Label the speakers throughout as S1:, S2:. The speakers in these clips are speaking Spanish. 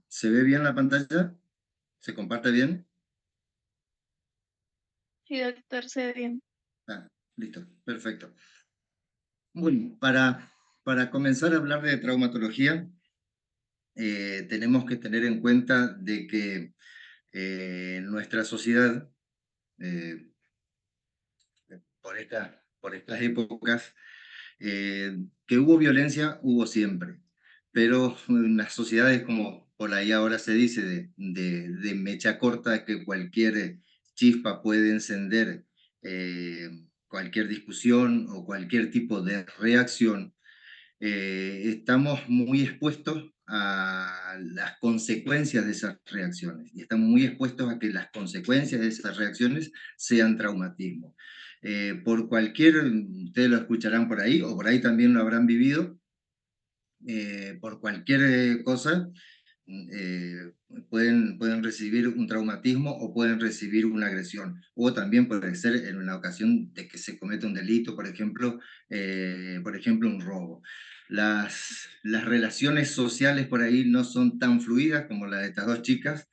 S1: ¿Se ve bien la pantalla? ¿Se comparte bien?
S2: Sí, doctor, se ve bien.
S1: Ah, listo, perfecto. Bueno, para comenzar a hablar de traumatología, tenemos que tener en cuenta de que nuestra sociedad, eh, por estas épocas, que hubo violencia, hubo siempre, pero en las sociedades, como por ahí ahora se dice, de mecha corta, que cualquier chispa puede encender cualquier discusión o cualquier tipo de reacción, estamos muy expuestos a las consecuencias de esas reacciones y estamos muy expuestos a que las consecuencias de esas reacciones sean traumatismo. Por cualquier, ustedes lo escucharán por ahí o por ahí también lo habrán vivido, por cualquier cosa eh, pueden recibir un traumatismo o pueden recibir una agresión. O también puede ser en una ocasión de que se comete un delito, por ejemplo un robo. Las relaciones sociales por ahí no son tan fluidas como las de estas dos chicas,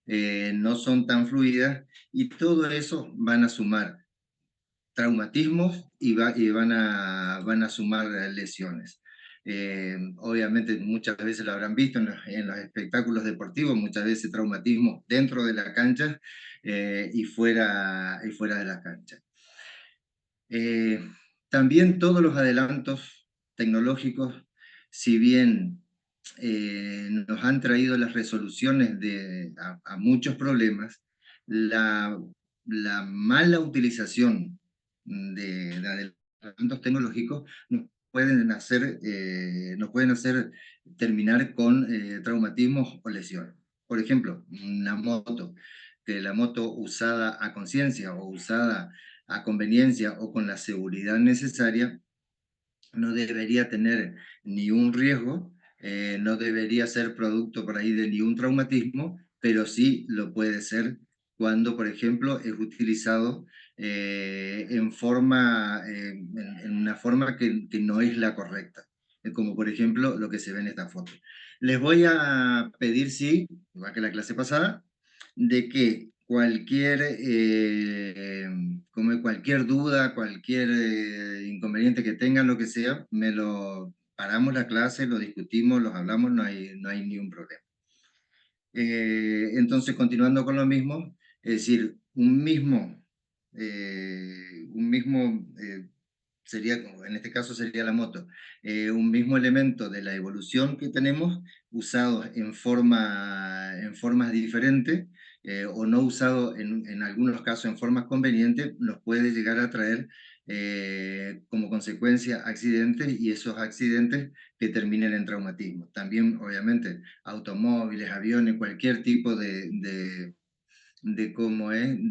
S1: no son tan fluidas y todo eso van a sumar traumatismos y van a sumar lesiones. Obviamente muchas veces lo habrán visto en los espectáculos deportivos, muchas veces traumatismo dentro de la cancha y fuera de la cancha. Eh, También todos los adelantos tecnológicos, si bien nos han traído las resoluciones a muchos problemas, la, la mala utilización de adelantos tecnológicos nos pueden hacer terminar con traumatismos o lesiones. Por ejemplo, una moto, que la moto usada a conciencia o usada a conveniencia o con la seguridad necesaria, no debería tener ni un riesgo, no debería ser producto por ahí de ni un traumatismo, pero sí lo puede ser cuando, por ejemplo, es utilizado en una forma que no es la correcta, como por ejemplo lo que se ve en esta foto. Les voy a pedir, sí, igual que la clase pasada, de que como cualquier duda, cualquier inconveniente que tengan, lo que sea, paramos la clase, lo discutimos, los hablamos, no hay ni un problema. Entonces, continuando con lo mismo, es decir, un mismo sería, en este caso sería la moto, un mismo elemento de la evolución que tenemos, usado en formas diferentes, o no usado en algunos casos en formas convenientes, nos puede llegar a traer como consecuencia accidentes y esos accidentes que terminen en traumatismo. También, obviamente, automóviles, aviones, cualquier tipo de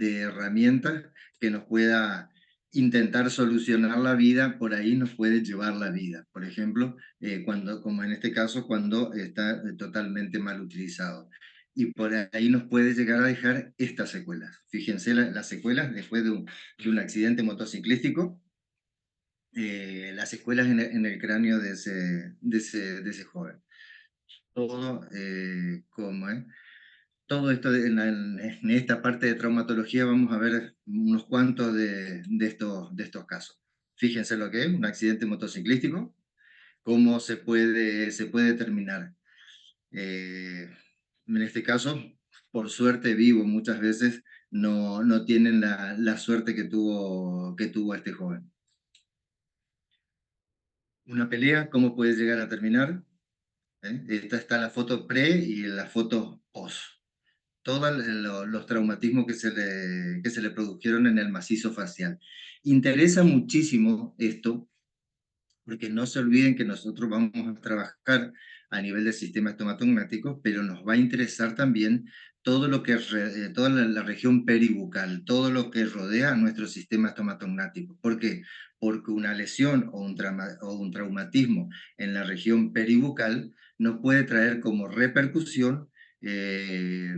S1: herramientas que nos pueda intentar solucionar la vida, por ahí nos puede llevar la vida. Por ejemplo, como en este caso, cuando está totalmente mal utilizado. Y por ahí nos puede llegar a dejar estas secuelas. Fíjense las secuelas después de un accidente motociclístico, las secuelas en el cráneo de ese joven. Todo como es. Todo esto en esta parte de traumatología vamos a ver unos cuantos de estos casos. Fíjense lo que es un accidente motociclístico, cómo se puede terminar. En este caso, por suerte vivo, muchas veces no tienen la suerte que tuvo este joven. Una pelea, ¿cómo puede llegar a terminar? Esta está la foto pre y la foto post. Todos los traumatismos que se le produjeron en el macizo facial. Interesa muchísimo esto, porque no se olviden que nosotros vamos a trabajar a nivel del sistema estomatognático, pero nos va a interesar también todo lo que toda la región peribucal, todo lo que rodea a nuestro sistema estomatognático. ¿Por qué? Porque una lesión o un traumatismo en la región peribucal nos puede traer como repercusión eh,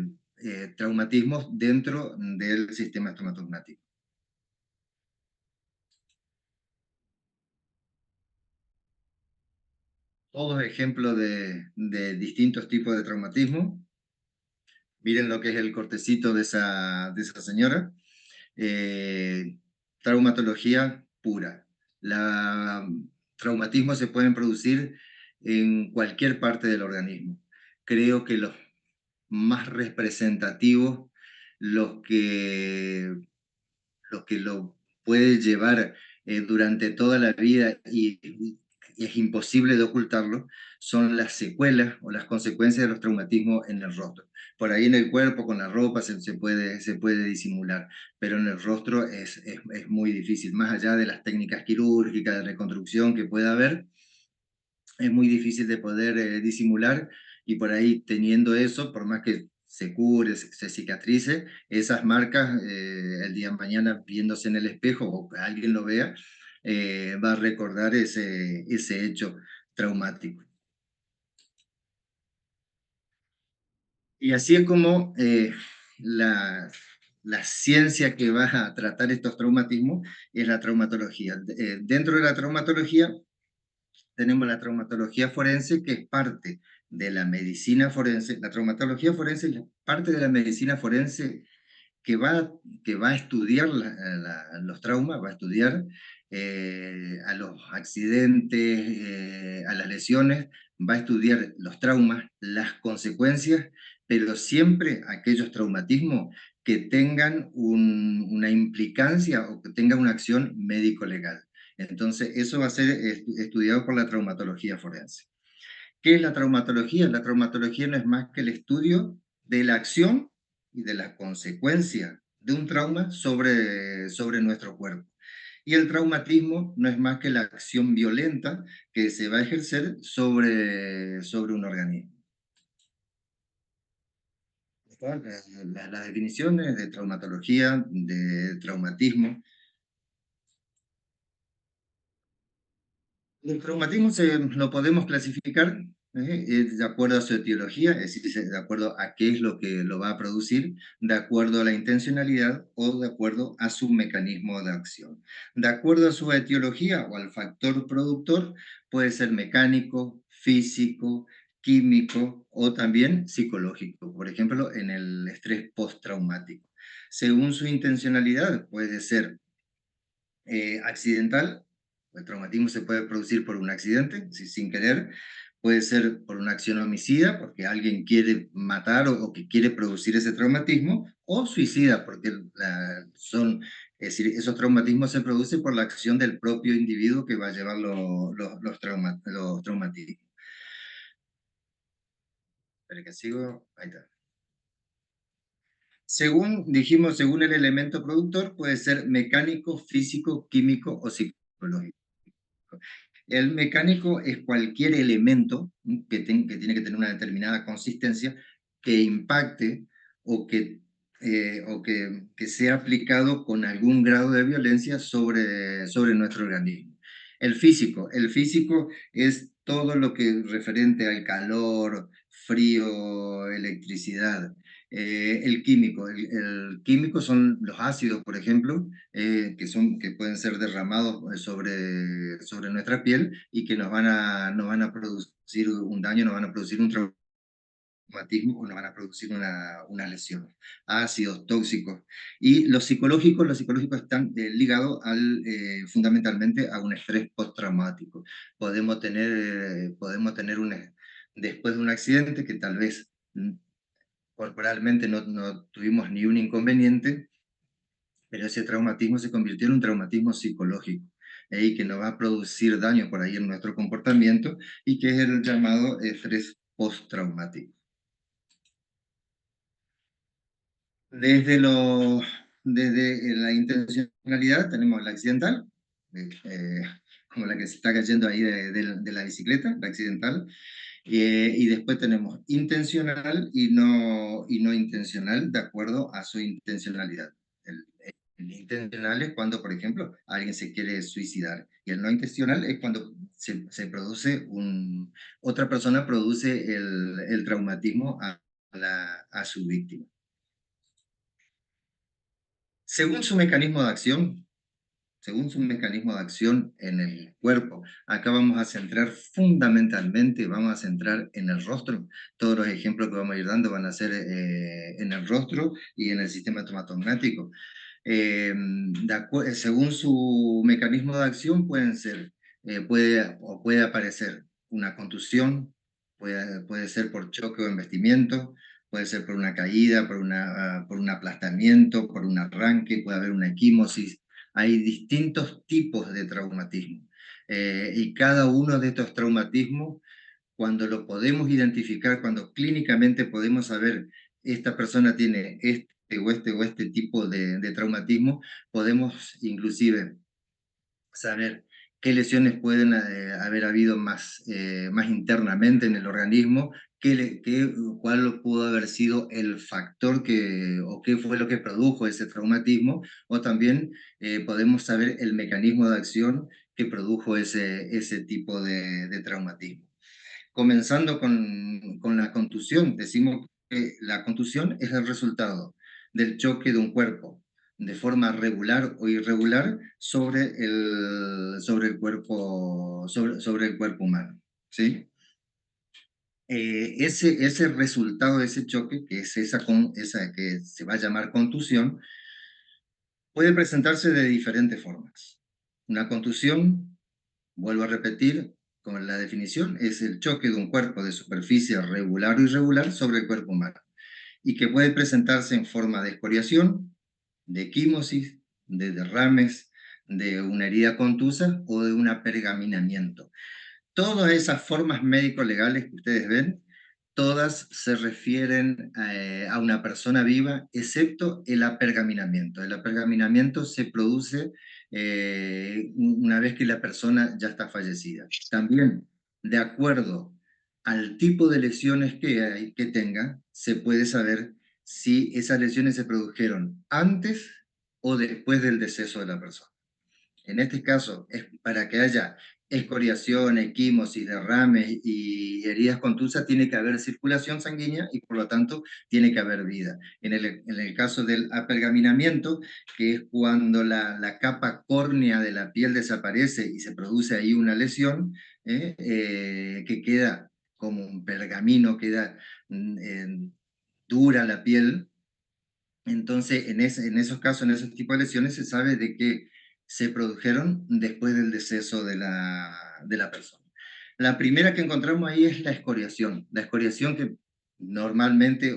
S1: traumatismos dentro del sistema estomatognático. Todos ejemplos de distintos tipos de traumatismo. Miren lo que es el cortecito de esa señora. eh, Traumatología pura. La traumatismos se pueden producir en cualquier parte del organismo. Creo que los más representativos, los que, los que lo puede llevar durante toda la vida y es imposible de ocultarlo, son las secuelas o las consecuencias de los traumatismos en el rostro. Por ahí en el cuerpo, con la ropa, se puede disimular, pero en el rostro es muy difícil. Más allá de las técnicas quirúrgicas, de reconstrucción que pueda haber, es muy difícil de poder disimular, y por ahí teniendo eso, por más que se cure, se cicatrice, esas marcas el día de mañana viéndose en el espejo o que alguien lo vea, va a recordar ese hecho traumático. Y así es como la, la ciencia que va a tratar estos traumatismos es la traumatología. Dentro de la traumatología tenemos la traumatología forense, que es parte de la medicina forense. La traumatología forense es parte de la medicina forense que que va a estudiar los traumas, va a estudiar a los accidentes, a las lesiones, va a estudiar los traumas, las consecuencias, pero siempre aquellos traumatismos que tengan una implicancia o que tengan una acción médico-legal. Entonces, eso va a ser estudiado por la traumatología forense. ¿Qué es la traumatología? La traumatología no es más que el estudio de la acción y de las consecuencias de un trauma sobre nuestro cuerpo. Y el traumatismo no es más que la acción violenta que se va a ejercer sobre un organismo. Las definiciones de traumatología, de traumatismo. El traumatismo lo podemos clasificar de acuerdo a su etiología, es decir, de acuerdo a qué es lo que lo va a producir, de acuerdo a la intencionalidad o de acuerdo a su mecanismo de acción. De acuerdo a su etiología o al factor productor, puede ser mecánico, físico, químico o también psicológico, por ejemplo, en el estrés postraumático. Según su intencionalidad, puede ser accidental. El traumatismo se puede producir por un accidente, sin querer. Puede ser por una acción homicida, porque alguien quiere matar o que quiere producir ese traumatismo, o suicida, porque es decir, esos traumatismos se producen por la acción del propio individuo que va a llevar los traumatismos. Espera que sigo. Ahí está. Según dijimos, según el elemento productor, puede ser mecánico, físico, químico o psicológico. El mecánico es cualquier elemento que tiene que tener una determinada consistencia que impacte o que sea aplicado con algún grado de violencia sobre nuestro organismo. El físico es todo lo que referente al calor, frío, electricidad. El químico son los ácidos, por ejemplo, que pueden ser derramados sobre nuestra piel y que nos van a producir un daño, nos van a producir un traumatismo o nos van a producir una lesión. Ácidos, tóxicos. Y los psicológicos están ligados fundamentalmente a un estrés postraumático. Podemos tener después de un accidente que tal vez corporalmente no tuvimos ni un inconveniente, pero ese traumatismo se convirtió en un traumatismo psicológico y que nos va a producir daño por ahí en nuestro comportamiento y que es el llamado estrés postraumático. Desde, lo, desde la intencionalidad tenemos la accidental, eh, como la que se está cayendo ahí de la bicicleta, la accidental, y después tenemos intencional y no intencional de acuerdo a su intencionalidad. El, el intencional es cuando, por ejemplo, alguien se quiere suicidar, y el no intencional es cuando se produce otra persona produce el traumatismo a su víctima. Según su mecanismo de acción, según su mecanismo de acción en el cuerpo. Acá vamos a centrar fundamentalmente, vamos a centrar en el rostro. Todos los ejemplos que vamos a ir dando van a ser en el rostro y en el sistema estomatognático. Según su mecanismo de acción pueden ser, puede aparecer una contusión, puede ser por choque o embestimiento, puede ser por una caída, por un aplastamiento, por un arranque, puede haber una equimosis. Hay distintos tipos de traumatismo. Y cada uno de estos traumatismos, cuando lo podemos identificar, cuando clínicamente podemos saber esta persona tiene o este tipo de traumatismo, podemos inclusive saber qué lesiones pueden haber habido más internamente en el organismo, cuál pudo haber sido el factor o qué fue lo que produjo ese traumatismo, o también podemos saber el mecanismo de acción que produjo ese tipo de traumatismo. Comenzando con la contusión, decimos que la contusión es el resultado del choque de un cuerpo de forma regular o irregular sobre el cuerpo humano, ¿sí? Ese resultado de ese choque, que es esa que se va a llamar contusión, puede presentarse de diferentes formas. Una contusión, vuelvo a repetir, con la definición, es el choque de un cuerpo de superficie regular o irregular sobre el cuerpo humano, y que puede presentarse en forma de escoriación, de equimosis, de derrames, de una herida contusa o de un apergaminamiento. Todas esas formas médico-legales que ustedes ven, todas se refieren a una persona viva, excepto el apergaminamiento. El apergaminamiento se produce una vez que la persona ya está fallecida. También, de acuerdo al tipo de lesiones que tenga, se puede saber si esas lesiones se produjeron antes o después del deceso de la persona. En este caso, es para que haya escoriación, equimosis, derrames y heridas contusas, tiene que haber circulación sanguínea y por lo tanto tiene que haber vida. En el caso del apergaminamiento, que es cuando la capa córnea de la piel desaparece y se produce ahí una lesión, que queda como un pergamino, queda dura la piel. Entonces, en esos casos, en esos tipos de lesiones, se sabe de que se produjeron después del deceso de la persona. La primera que encontramos ahí es la escoriación. La escoriación que normalmente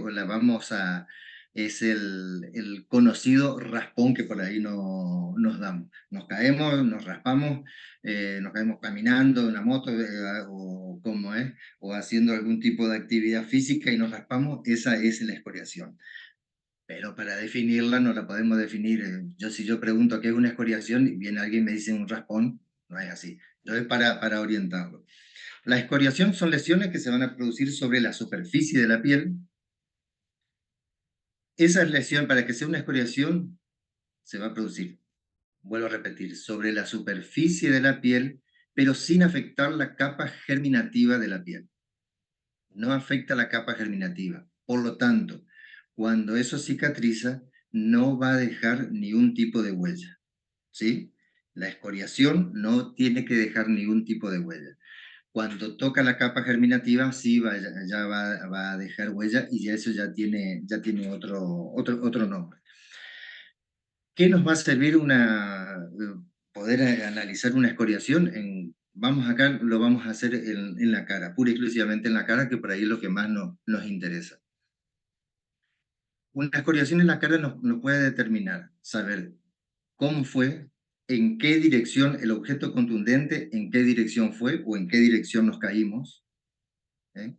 S1: es el conocido raspón que por ahí nos damos. Nos caemos, nos raspamos, nos caemos caminando en una moto o haciendo algún tipo de actividad física y nos raspamos, esa es la escoriación. Pero para definirla no la podemos definir. Si yo pregunto qué es una escoriación y viene alguien y me dice un raspón, no es así. Entonces, para orientarlo. La escoriación son lesiones que se van a producir sobre la superficie de la piel. Esa lesión, para que sea una escoriación, se va a producir, vuelvo a repetir, sobre la superficie de la piel, pero sin afectar la capa germinativa de la piel. No afecta la capa germinativa. Por lo tanto, cuando eso cicatriza, no va a dejar ningún tipo de huella, ¿sí? La escoriación no tiene que dejar ningún tipo de huella. Cuando toca la capa germinativa, sí ya va a dejar huella y ya eso ya tiene otro nombre. ¿Qué nos va a servir poder analizar una escoriación? Lo vamos a hacer en la cara, pura y exclusivamente en la cara, que por ahí es lo que más nos interesa. Una escoriación en la cara nos puede determinar, saber cómo fue, en qué dirección el objeto contundente, en qué dirección fue o en qué dirección nos caímos. ¿Eh?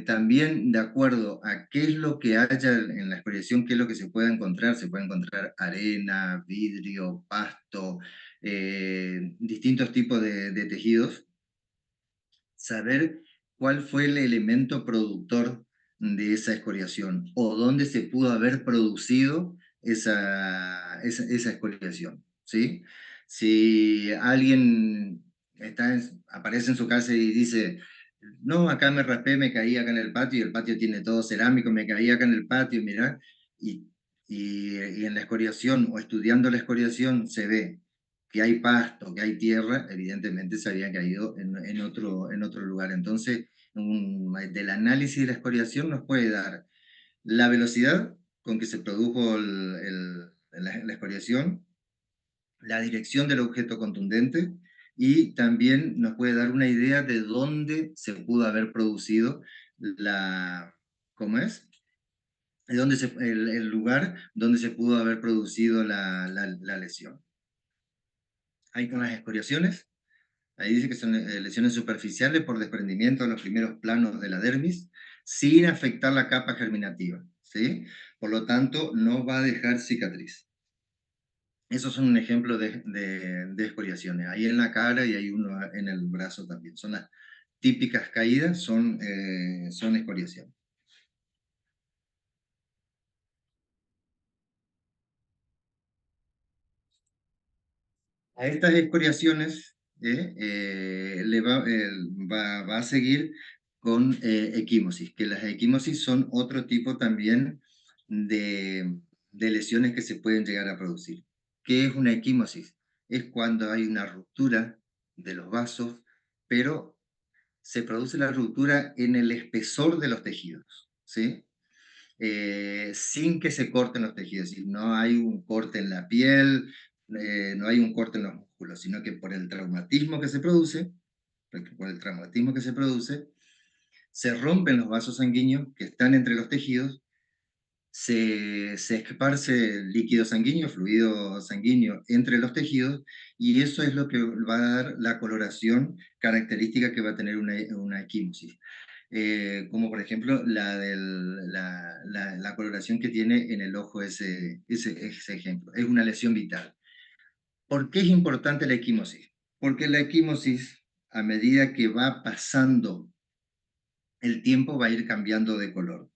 S1: También de acuerdo a qué es lo que haya en la escoriación, qué es lo que se puede encontrar arena, vidrio, pasto, distintos tipos de tejidos, saber cuál fue el elemento productor de esa escoriación o dónde se pudo haber producido esa escoriación, ¿sí? Si alguien aparece en su casa y dice, no, acá me raspé, me caí acá en el patio, y el patio tiene todo cerámico, me caí acá en el patio, mirá, y en la escoriación o estudiando la escoriación se ve que hay pasto, que hay tierra, evidentemente se había caído en otro lugar. Entonces, del análisis de la escoriación nos puede dar la velocidad con que se produjo la escoriación, la dirección del objeto contundente, y también nos puede dar una idea de dónde se pudo haber producido la, ¿cómo es? El lugar donde se pudo haber producido la lesión. Ahí con las escoriaciones, ahí dice que son lesiones superficiales por desprendimiento de los primeros planos de la dermis, sin afectar la capa germinativa, ¿sí? Por lo tanto, no va a dejar cicatriz. Esos son un ejemplo de escoriaciones. Ahí en la cara y hay uno en el brazo también. Son las típicas caídas, son escoriaciones. A estas escoriaciones va a seguir con equimosis, que las equimosis son otro tipo también de lesiones que se pueden llegar a producir. ¿Qué es una equimosis? Es cuando hay una ruptura de los vasos, pero se produce la ruptura en el espesor de los tejidos, ¿sí? Sin que se corten los tejidos, es decir, no hay un corte en la piel, no hay un corte en los músculos, sino que por el traumatismo que se produce, se rompen los vasos sanguíneos que están entre los tejidos, se esparce líquido sanguíneo, fluido sanguíneo entre los tejidos, y eso es lo que va a dar la coloración característica que va a tener una equimosis. Como por ejemplo la coloración que tiene en el ojo ese ejemplo. Es una lesión vital. ¿Por qué es importante la equimosis? Porque la equimosis, a medida que va pasando el tiempo, va a ir cambiando de color.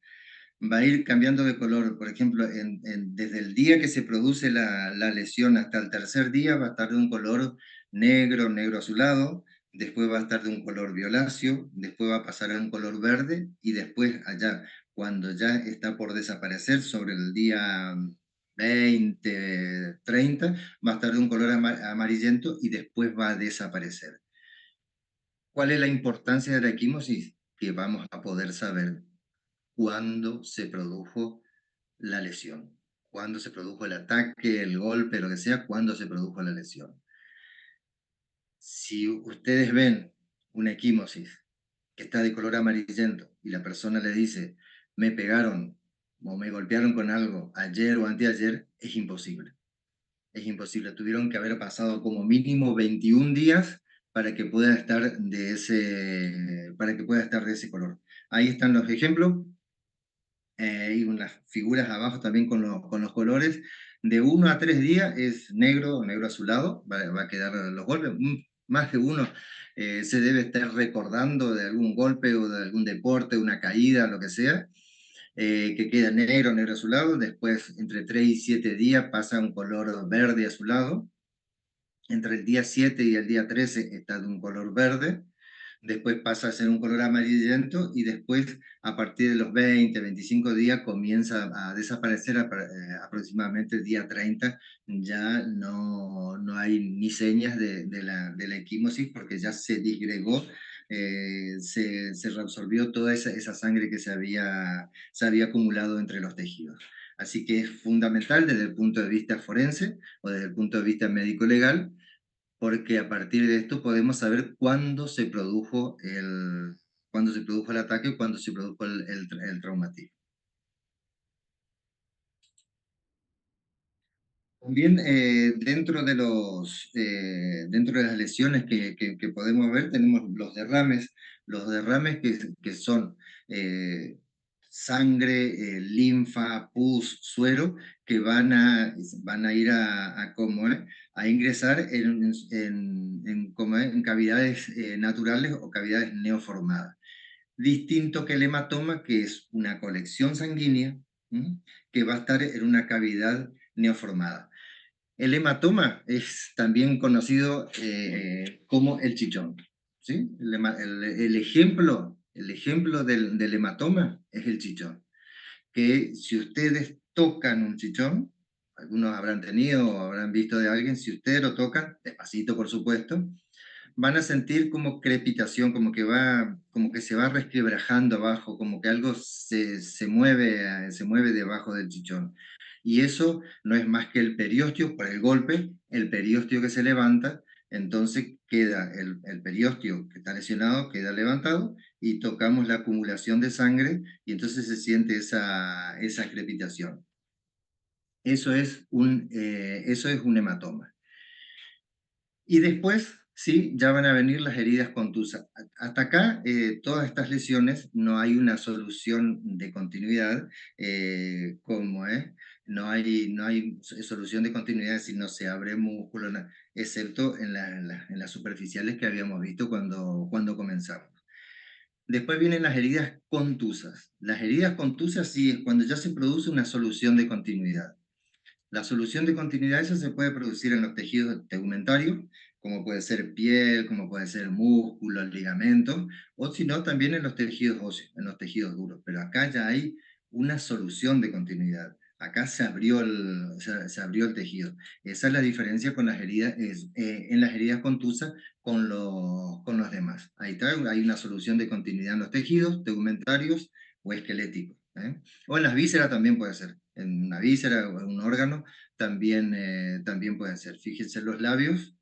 S1: Va a ir cambiando de color, por ejemplo, desde el día que se produce la lesión hasta el tercer día va a estar de un color negro, negro azulado, después va a estar de un color violáceo, después va a pasar a un color verde, y después allá, cuando ya está por desaparecer, sobre el día 20, 30, va a estar de un color amarillento y después va a desaparecer. ¿Cuál es la importancia de la equimosis? Que vamos a poder saber cuándo se produjo la lesión, cuándo se produjo el ataque, el golpe, lo que sea, cuándo se produjo la lesión. Si ustedes ven una equimosis que está de color amarillento y la persona le dice, me pegaron o me golpearon con algo ayer o anteayer, es imposible. Es imposible. Tuvieron que haber pasado como mínimo 21 días para que pueda estar de ese color. Ahí están los ejemplos. Y unas figuras abajo también con los colores. De 1 a 3 días es negro, negro azulado, va a quedar los golpes. Más de uno se debe estar recordando de algún golpe o de algún deporte, una caída, lo que sea, que queda negro, negro azulado. Después, entre 3 y 7 días, pasa a un color verde azulado. Entre el día 7 y el día 13 está de un color verde, después pasa a ser un color amarillento, y después a partir de los 20, 25 días comienza a desaparecer. Aproximadamente el día 30 ya no hay ni señas de la equimosis, porque ya se disgregó, se reabsorbió toda esa sangre que se había acumulado entre los tejidos. Así que es fundamental desde el punto de vista forense o desde el punto de vista médico-legal, porque a partir de esto podemos saber cuándo se produjo el ataque o cuándo se produjo el traumatismo. También dentro de las lesiones que podemos ver, tenemos los derrames que son sangre, linfa, pus, suero, que van a ir a ingresar en cavidades naturales o cavidades neoformadas. Distinto que el hematoma, que es una colección sanguínea, que va a estar en una cavidad neoformada. El hematoma es también conocido como el chichón, ¿sí? El ejemplo del hematoma es el chichón, que si ustedes tocan un chichón, algunos habrán tenido o habrán visto de alguien, si ustedes lo tocan, despacito por supuesto, van a sentir como crepitación, como que se va resquebrajando abajo, como que algo se mueve debajo del chichón. Y eso no es más que el periósteo, por el golpe, el periósteo que se levanta, entonces queda el periósteo que está lesionado, queda levantado, y tocamos la acumulación de sangre, y entonces se siente esa crepitación. Eso es un hematoma. Y después, sí, ya van a venir las heridas contusas. Hasta acá, todas estas lesiones, no hay una solución de continuidad, como es, no hay solución de continuidad si no se abre músculo, excepto en las superficiales que habíamos visto cuando comenzamos. Después vienen las heridas contusas. Las heridas contusas sí es cuando ya se produce una solución de continuidad. La solución de continuidad esa se puede producir en los tejidos tegmentarios, como puede ser piel, como puede ser músculo, ligamento, o si no, también en los tejidos óseos, en los tejidos duros. Pero acá ya hay una solución de continuidad. Acá se abrió el tejido. Esa es la diferencia con las heridas, en las heridas contusas con los demás. Ahí está, hay una solución de continuidad en los tejidos tegmentarios o esqueléticos. O en las vísceras también puede ser. En una víscera o en un órgano también, también puede ser. Fíjense en los labios.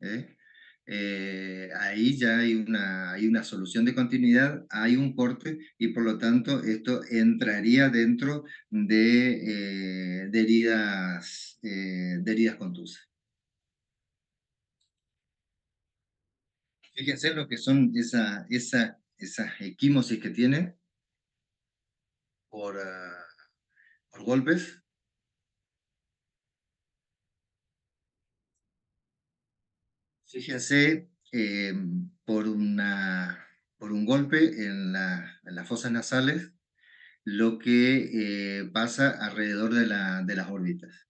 S1: ¿eh? Ahí ya hay una solución de continuidad, hay un corte y por lo tanto esto entraría dentro de heridas contusas. Fíjense lo que son esas equimosis que tiene por, por golpes. Fíjense, por, por un golpe en las fosas nasales, lo que pasa alrededor de las órbitas.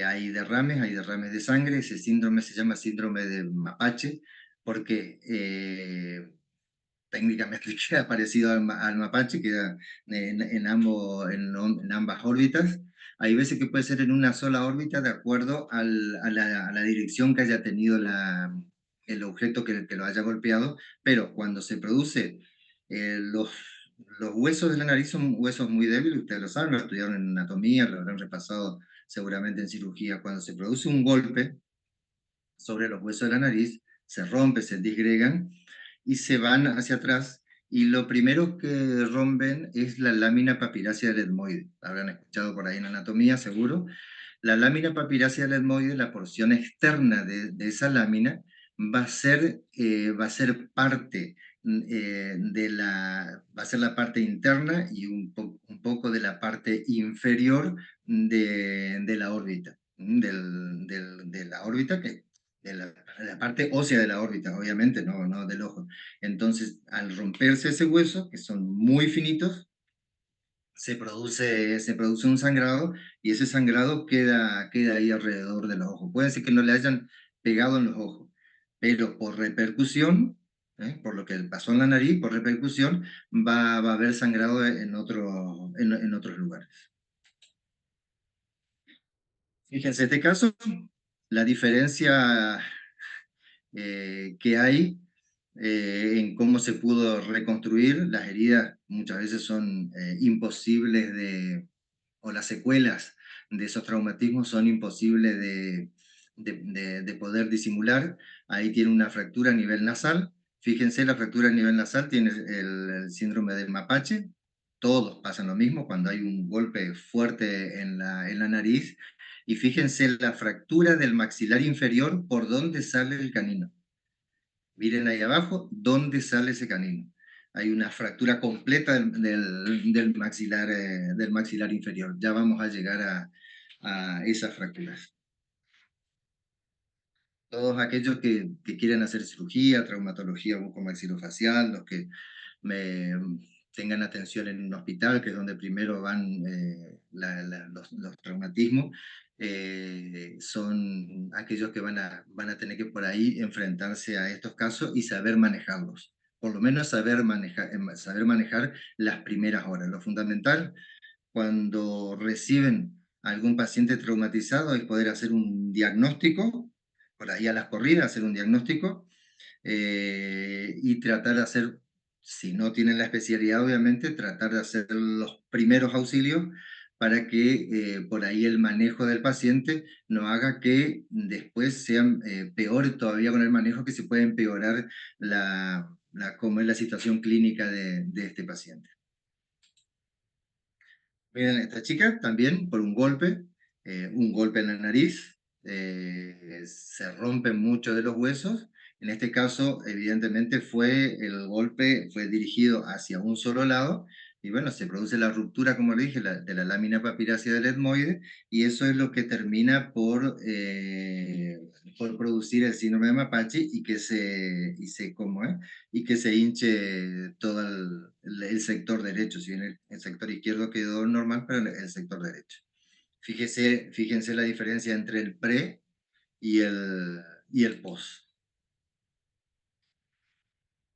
S1: Hay derrames de sangre, ese síndrome se llama síndrome de Mapache, porque técnicamente queda parecido al mapache, queda en ambas órbitas. Hay veces que puede ser en una sola órbita de acuerdo a la dirección que haya tenido el objeto que lo haya golpeado, pero cuando se produce, los huesos de la nariz son huesos muy débiles, ustedes lo saben, lo estudiaron en anatomía, lo habrán repasado seguramente en cirugía. Cuando se produce un golpe sobre los huesos de la nariz, se rompe, se disgregan y se van hacia atrás. Y lo primero que rompen es la lámina papilácea del etmoide. Habrán escuchado por ahí en anatomía, seguro. La lámina papilácea del etmoide, la porción externa de esa lámina, va a ser parte va a ser la parte interna y un poco de la parte inferior de la órbita, de la órbita la parte ósea de la órbita, obviamente, no del ojo. Entonces, al romperse ese hueso, que son muy finitos, se produce un sangrado y ese sangrado queda ahí alrededor de los ojos. Puede ser que no le hayan pegado en los ojos, pero por repercusión, por lo que pasó en la nariz, por repercusión, va a haber sangrado en otros lugares. Fíjense, este caso, la diferencia que hay en cómo se pudo reconstruir. Las heridas muchas veces son imposibles o las secuelas de esos traumatismos son imposibles de poder disimular. Ahí tiene una fractura a nivel nasal. Fíjense, la fractura a nivel nasal tiene el síndrome del mapache. Todos pasan lo mismo cuando hay un golpe fuerte en la nariz. Y fíjense la fractura del maxilar inferior por donde sale el canino. Miren ahí abajo, ¿dónde sale ese canino? Hay una fractura completa del maxilar inferior. Ya vamos a llegar a esas fracturas. Todos aquellos que quieren hacer cirugía, traumatología bucomaxilofacial, los que me, tengan atención en un hospital, que es donde primero van los traumatismos, son aquellos que van a tener que por ahí enfrentarse a estos casos y saber manejarlos. Por lo menos saber manejar las primeras horas. Lo fundamental cuando reciben algún paciente traumatizado es poder hacer un diagnóstico, por ahí a las corridas, hacer un diagnóstico, y tratar de hacer, si no tienen la especialidad obviamente, tratar de hacer los primeros auxilios para que por ahí el manejo del paciente no haga que después sean peor todavía con el manejo, que se puede empeorar cómo es la situación clínica de este paciente. Miren, esta chica también por un golpe en la nariz, se rompen muchos de los huesos. En este caso, evidentemente, el golpe fue dirigido hacia un solo lado, y bueno, se produce la ruptura, como le dije, de la lámina papirácea del etmoide, y eso es lo que termina por producir el síndrome de Mapache ¿cómo es? Y que se hinche todo el sector derecho, si bien el sector izquierdo quedó normal, pero el sector derecho. Fíjense la diferencia entre el pre y el post.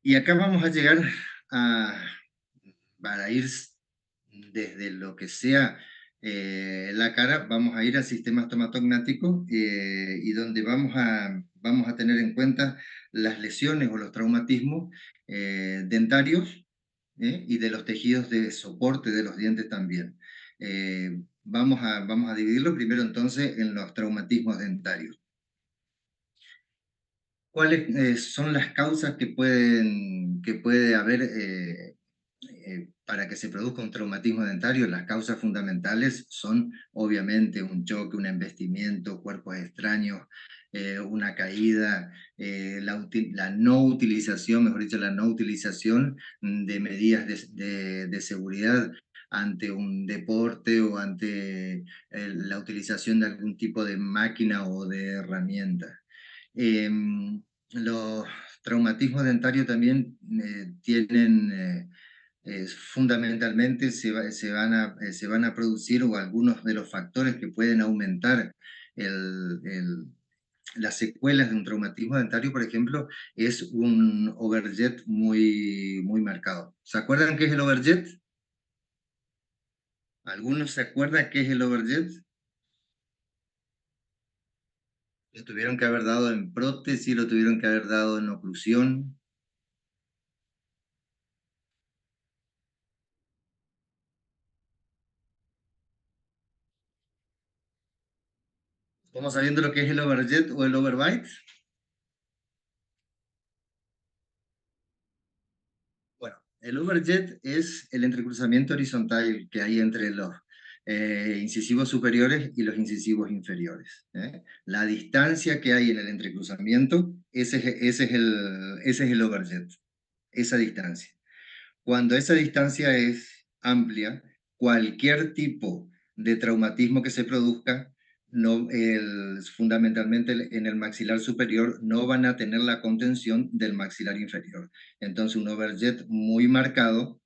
S1: Y acá vamos a llegar para ir desde lo que sea la cara, vamos a ir al sistema estomatognático, y donde vamos a tener en cuenta las lesiones o los traumatismos dentarios, y de los tejidos de soporte de los dientes también. Vamos a dividirlo primero entonces en los traumatismos dentarios. ¿Cuáles son las causas que puede haber para que se produzca un traumatismo dentario? Las causas fundamentales son obviamente un choque, un embestimiento, cuerpos extraños, una caída, la no utilización, mejor dicho, la no utilización de medidas de seguridad ante un deporte o ante la utilización de algún tipo de máquina o de herramienta. Los traumatismos dentarios también fundamentalmente se van a producir, o algunos de los factores que pueden aumentar el, el- las secuelas de un traumatismo dentario, por ejemplo, es un overjet muy marcado. ¿Se acuerdan qué es el overjet? ¿Algunos se acuerdan qué es el overjet? Lo tuvieron que haber dado en prótesis, lo tuvieron que haber dado en oclusión. ¿Estamos sabiendo lo que es el overjet o el overbite? Bueno, el overjet es el entrecruzamiento horizontal que hay entre los incisivos superiores y los incisivos inferiores. La distancia que hay en el entrecruzamiento, ese es el overjet, esa distancia. Cuando esa distancia es amplia, cualquier tipo de traumatismo que se produzca, fundamentalmente en el maxilar superior, no van a tener la contención del maxilar inferior. Entonces un overjet muy marcado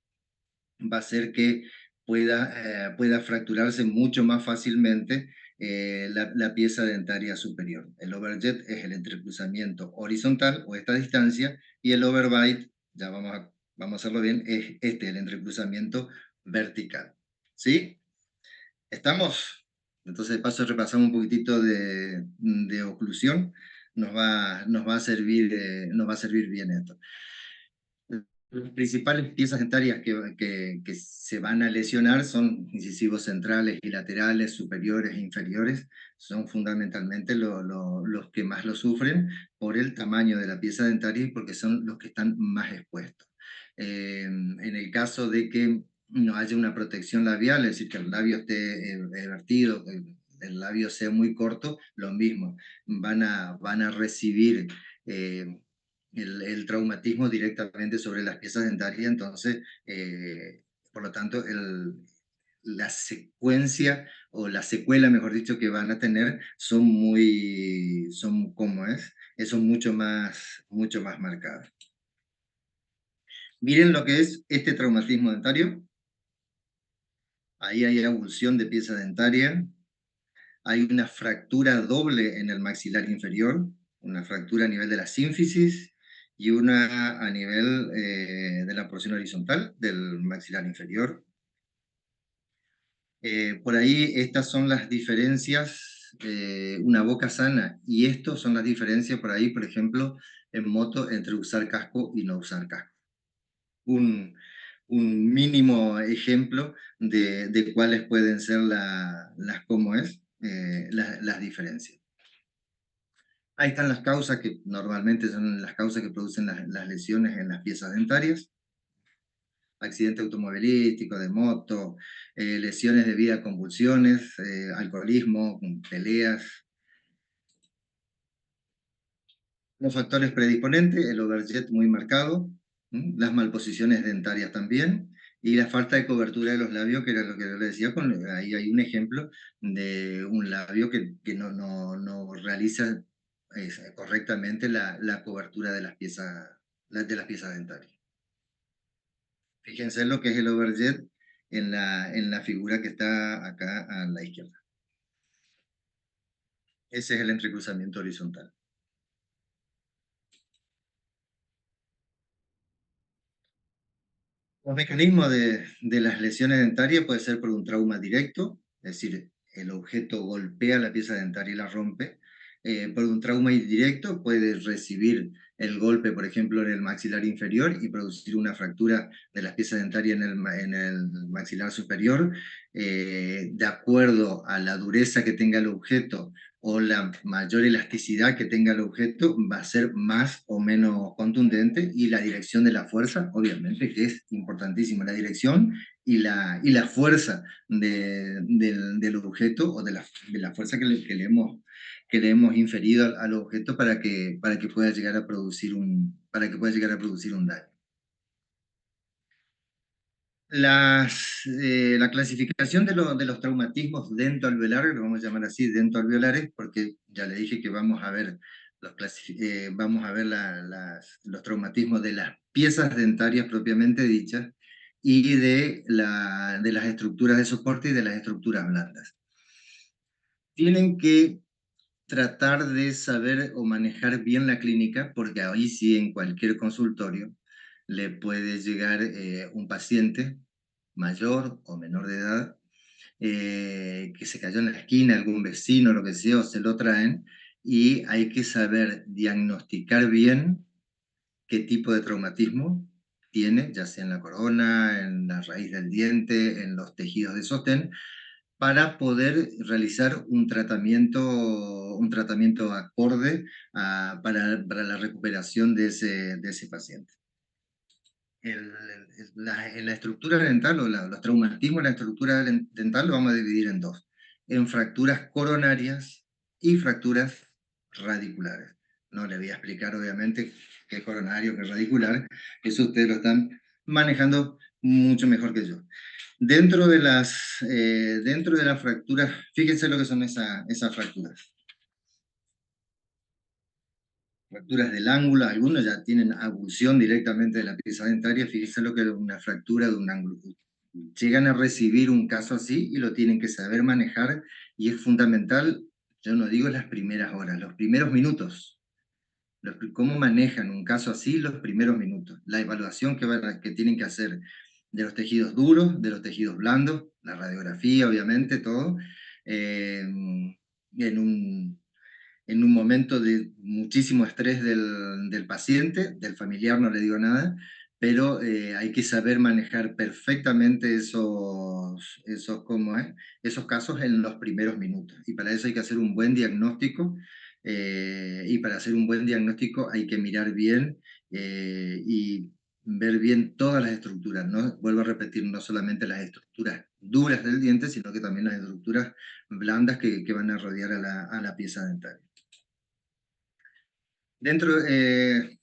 S1: va a hacer que pueda fracturarse mucho más fácilmente la pieza dentaria superior. El overjet es el entrecruzamiento horizontal o esta distancia, y el overbite, ya vamos a hacerlo bien, es el entrecruzamiento vertical. ¿Sí? ¿Estamos? Entonces, de paso, repasamos un poquitito de oclusión. Nos va a servir bien esto. Las principales piezas dentarias que se van a lesionar son incisivos centrales y laterales, superiores e inferiores. Son fundamentalmente los que más lo sufren por el tamaño de la pieza dentaria y porque son los que están más expuestos. En el caso de que no haya una protección labial, es decir, que el labio esté vertido, que el labio sea muy corto, lo mismo, van a recibir el traumatismo directamente sobre las piezas dentarias. Entonces, por lo tanto, la secuencia o la secuela, mejor dicho, que van a tener ¿cómo es? Son mucho más marcadas. Miren lo que es este traumatismo dentario. Ahí hay avulsión de pieza dentaria. Hay una fractura doble en el maxilar inferior, una fractura a nivel de la sínfisis y una a nivel de la porción horizontal del maxilar inferior. Por ahí estas son las diferencias, una boca sana, y estos son las diferencias por ahí, por ejemplo, en moto entre usar casco y no usar casco. Un, un mínimo ejemplo de cuáles pueden ser cómo es, las diferencias. Ahí están las causas que normalmente son las causas que producen las lesiones en las piezas dentarias: accidente automovilístico, de moto, lesiones debidas a convulsiones, alcoholismo, peleas. Los factores predisponentes: el overjet muy marcado, las malposiciones dentarias también, y la falta de cobertura de los labios, que era lo que yo le decía. Ahí hay un ejemplo de un labio que no realiza correctamente la cobertura de las piezas dentarias. Fíjense lo que es el overjet en la figura que está acá a la izquierda. Ese es el entrecruzamiento horizontal. Los mecanismos de las lesiones dentarias puede ser por un trauma directo, es decir, el objeto golpea la pieza dentaria y la rompe. Por un trauma indirecto puede recibir el golpe, por ejemplo, en el maxilar inferior y producir una fractura de las piezas dentarias en el maxilar superior. De acuerdo a la dureza que tenga el objeto o la mayor elasticidad que tenga el objeto, va a ser más o menos contundente, y la dirección de la fuerza, obviamente, que es importantísima, la dirección y la fuerza del objeto, o de la fuerza que le hemos inferido al objeto para que pueda llegar a producir un daño. La clasificación de los traumatismos dentoalveolares, lo vamos a llamar así, dentoalveolares, porque ya le dije que vamos a ver los traumatismos de las piezas dentarias propiamente dichas, y de las estructuras de soporte y de las estructuras blandas. Tienen que tratar de saber o manejar bien la clínica, porque ahí sí, en cualquier consultorio le puede llegar un paciente mayor o menor de edad, que se cayó en la esquina, algún vecino, lo que sea, o se lo traen, y hay que saber diagnosticar bien qué tipo de traumatismo tiene, ya sea en la corona, en la raíz del diente, en los tejidos de sostén, para poder realizar un tratamiento acorde para la recuperación de ese paciente. En la estructura dental, o los traumatismos en la estructura dental, lo vamos a dividir en dos: en fracturas coronarias y fracturas radiculares. No le voy a explicar, obviamente, qué es coronario, qué es radicular. Eso ustedes lo están manejando mucho mejor que yo. Dentro de las fracturas, fíjense lo que son esas fracturas. Fracturas del ángulo, algunos ya tienen abulsión directamente de la pieza dentaria. Fíjense lo que es una fractura de un ángulo. Llegan a recibir un caso así y lo tienen que saber manejar, y es fundamental, yo no digo las primeras horas, los primeros minutos. Cómo manejan un caso así los primeros minutos. La evaluación que tienen que hacer de los tejidos duros, de los tejidos blandos, la radiografía, obviamente, todo, en un momento de muchísimo estrés del paciente, del familiar no le digo nada, pero hay que saber manejar perfectamente esos casos en los primeros minutos. Y para eso hay que hacer un buen diagnóstico, y para hacer un buen diagnóstico hay que mirar bien, y ver bien todas las estructuras, ¿no? Vuelvo a repetir, no solamente las estructuras duras del diente, sino que también las estructuras blandas que van a rodear a la pieza dentaria.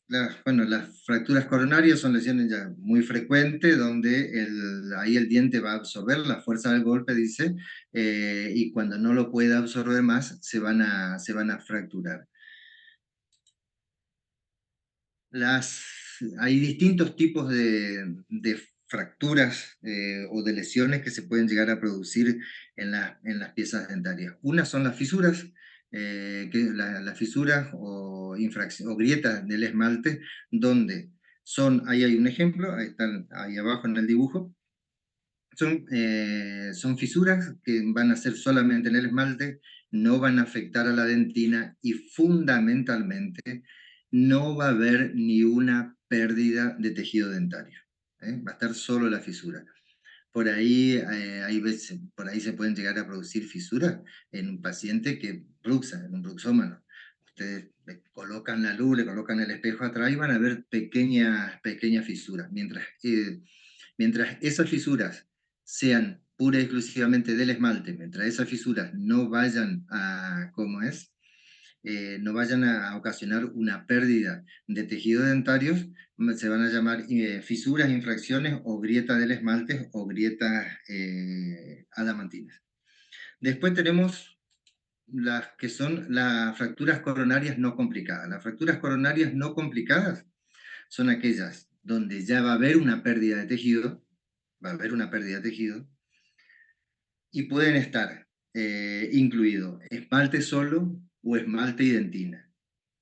S1: Las fracturas coronarias son lesiones ya muy frecuentes, donde ahí el diente va a absorber la fuerza del golpe, dice, y cuando no lo puede absorber más, se van a fracturar. Hay distintos tipos de fracturas, o de lesiones que se pueden llegar a producir en las piezas dentarias. Unas son las fisuras, las fisuras o grietas del esmalte, donde ahí hay un ejemplo, ahí abajo en el dibujo. son fisuras que van a ser solamente en el esmalte, no van a afectar a la dentina y fundamentalmente no va a haber ni una pérdida de tejido dentario. Va a estar solo la fisura. Por ahí, hay veces, por ahí se pueden llegar a producir fisuras en un paciente que bruxa, en un bruxómano. Ustedes le colocan la luz, le colocan el espejo atrás y van a ver pequeñas fisuras. Mientras esas fisuras sean pura y exclusivamente del esmalte, mientras esas fisuras no vayan a, ¿cómo es? No vayan a ocasionar una pérdida de tejido dentarios, se van a llamar fisuras, infracciones o grietas del esmalte o grietas adamantinas. Después tenemos las que son las fracturas coronarias no complicadas. Las fracturas coronarias no complicadas son aquellas donde ya va a haber una pérdida de tejido, va a haber una pérdida de tejido, y pueden estar incluido esmalte solo o esmalte y dentina,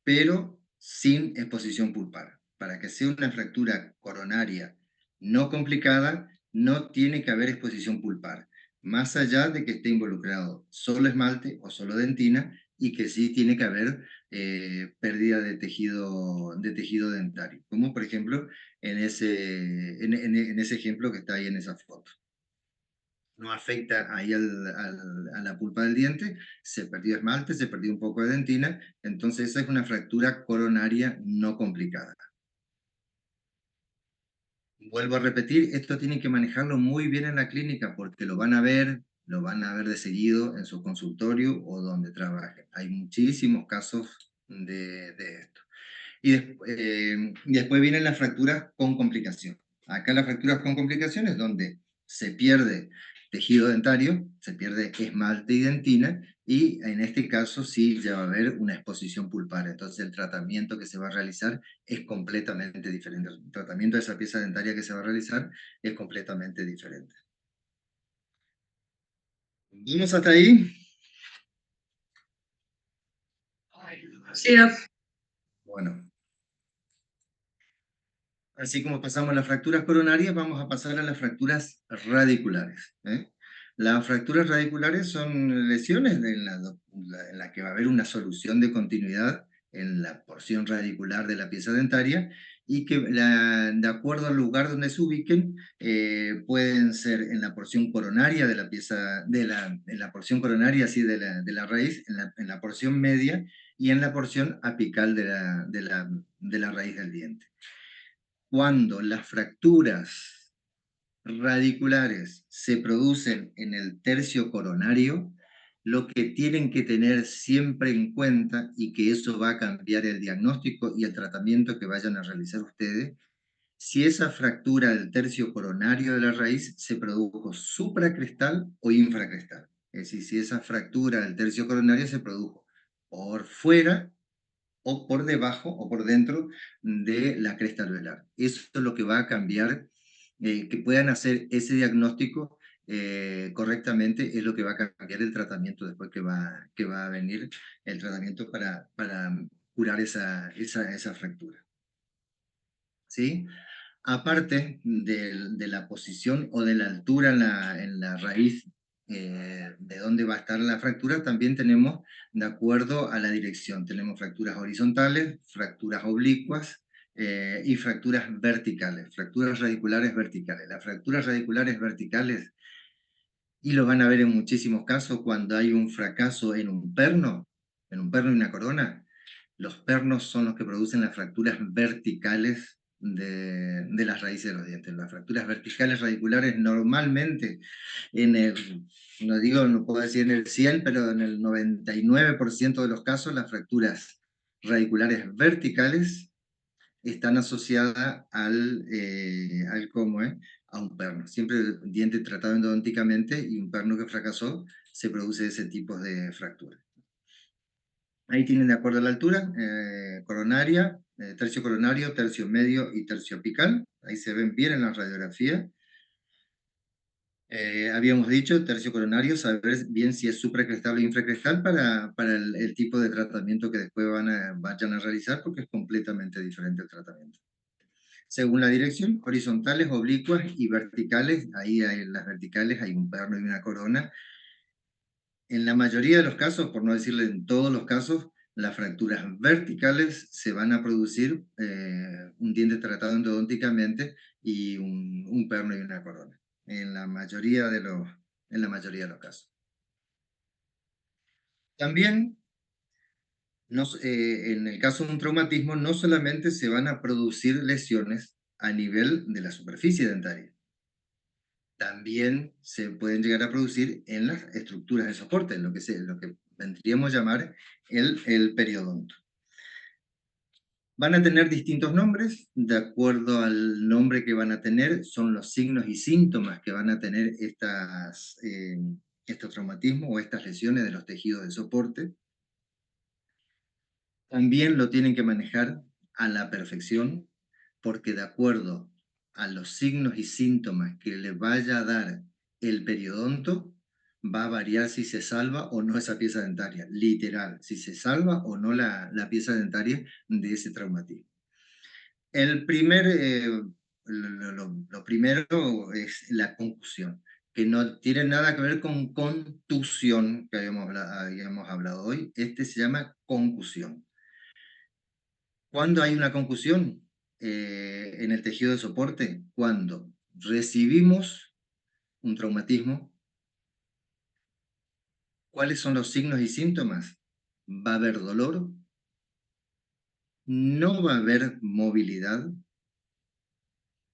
S1: pero sin exposición pulpar. Para que sea una fractura coronaria no complicada, no tiene que haber exposición pulpar, más allá de que esté involucrado solo esmalte o solo dentina, y que sí tiene que haber pérdida de tejido dentario, como por ejemplo en ese ejemplo que está ahí en esa foto. No afecta ahí a la pulpa del diente, se perdió esmalte, se perdió un poco de dentina, entonces esa es una fractura coronaria no complicada. Vuelvo a repetir, esto tienen que manejarlo muy bien en la clínica porque lo van a ver de seguido en su consultorio o donde trabajen. Hay muchísimos casos de esto. Y después vienen las fracturas con complicación. Acá las fracturas con complicaciones donde se pierde tejido dentario, se pierde esmalte y dentina, y en este caso sí ya va a haber una exposición pulpar. Entonces el tratamiento que se va a realizar es completamente diferente. El tratamiento de esa pieza dentaria que se va a realizar es completamente diferente. ¿Vamos hasta ahí?
S2: Sí,
S1: Bueno, así como pasamos a las fracturas coronarias, vamos a pasar a las fracturas radiculares. Las fracturas radiculares son lesiones en la que va a haber una solución de continuidad en la porción radicular de la pieza dentaria, y que de acuerdo al lugar donde se ubiquen, pueden ser en la porción coronaria de la pieza, en la porción coronaria así de la raíz, en la porción media y en la porción apical de la raíz del diente. Cuando las fracturas radiculares se producen en el tercio coronario, lo que tienen que tener siempre en cuenta, y que eso va a cambiar el diagnóstico y el tratamiento que vayan a realizar ustedes, si esa fractura del tercio coronario de la raíz se produjo supracrestal o infracrestal. Es decir, si esa fractura del tercio coronario se produjo por fuera o por debajo o por dentro de la cresta alveolar. Eso es lo que va a cambiar, que puedan hacer ese diagnóstico correctamente, es lo que va a cambiar el tratamiento después que va a venir el tratamiento para curar esa fractura. ¿Sí? Aparte de la posición o de la altura en la raíz de dónde va a estar la fractura, también tenemos, de acuerdo a la dirección, tenemos fracturas horizontales, fracturas oblicuas y fracturas verticales, fracturas radiculares verticales. Las fracturas radiculares verticales, y lo van a ver en muchísimos casos cuando hay un fracaso en un perno y una corona. Los pernos son los que producen las fracturas verticales de las raíces de los dientes. Las fracturas verticales radiculares normalmente, no digo, no puedo decir en el 100, pero en el 99% de los casos, las fracturas radiculares verticales están asociadas a un perno. Siempre el diente tratado endodonticamente y un perno que fracasó, se produce ese tipo de fractura. Ahí tienen de acuerdo a la altura, coronaria, tercio coronario, tercio medio y tercio apical. Ahí se ven bien en la radiografía. Habíamos dicho, tercio coronario, saber bien si es supracrestal o infracrestal para el tipo de tratamiento que después vayan a realizar, porque es completamente diferente el tratamiento. según la dirección, horizontales, oblicuas y verticales. Ahí en las verticales hay un perno y una corona. En la mayoría de los casos, por no decirle en todos los casos, las fracturas verticales se van a producir un diente tratado endodónticamente y un perno y una corona, en la mayoría de los casos. También, en el caso de un traumatismo, no solamente se van a producir lesiones a nivel de la superficie dentaria, también se pueden llegar a producir en las estructuras de soporte, en lo que vendríamos a llamar el periodonto. Van a tener distintos nombres, de acuerdo al nombre que van a tener, son los signos y síntomas que van a tener estos traumatismos o estas lesiones de los tejidos de soporte. También lo tienen que manejar a la perfección, porque de acuerdo a los signos y síntomas que le vaya a dar el periodonto, va a variar si se salva o no esa pieza dentaria, literal, si se salva o no la pieza dentaria de ese traumatismo. El primer, lo primero es la concusión, que no tiene nada que ver con contusión, que habíamos hablado hoy. Este se llama concusión. ¿Cuándo hay una concusión en el tejido de soporte? Cuando recibimos un traumatismo. ¿Cuáles son los signos y síntomas? Va a haber dolor, no va a haber movilidad,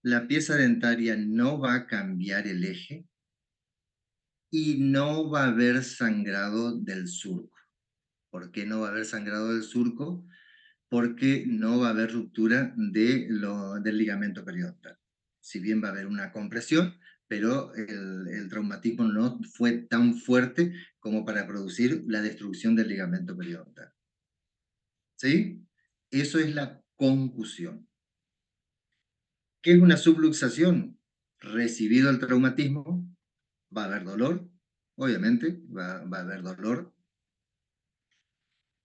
S1: la pieza dentaria no va a cambiar el eje y no va a haber sangrado del surco. ¿Por qué no va a haber sangrado del surco? Porque no va a haber ruptura del ligamento periodontal. Si bien va a haber una compresión, pero el traumatismo no fue tan fuerte como para producir la destrucción del ligamento periodontal. ¿Sí? Eso es la concusión. ¿Qué es una subluxación? Recibido el traumatismo, va a haber dolor, obviamente, va a haber dolor.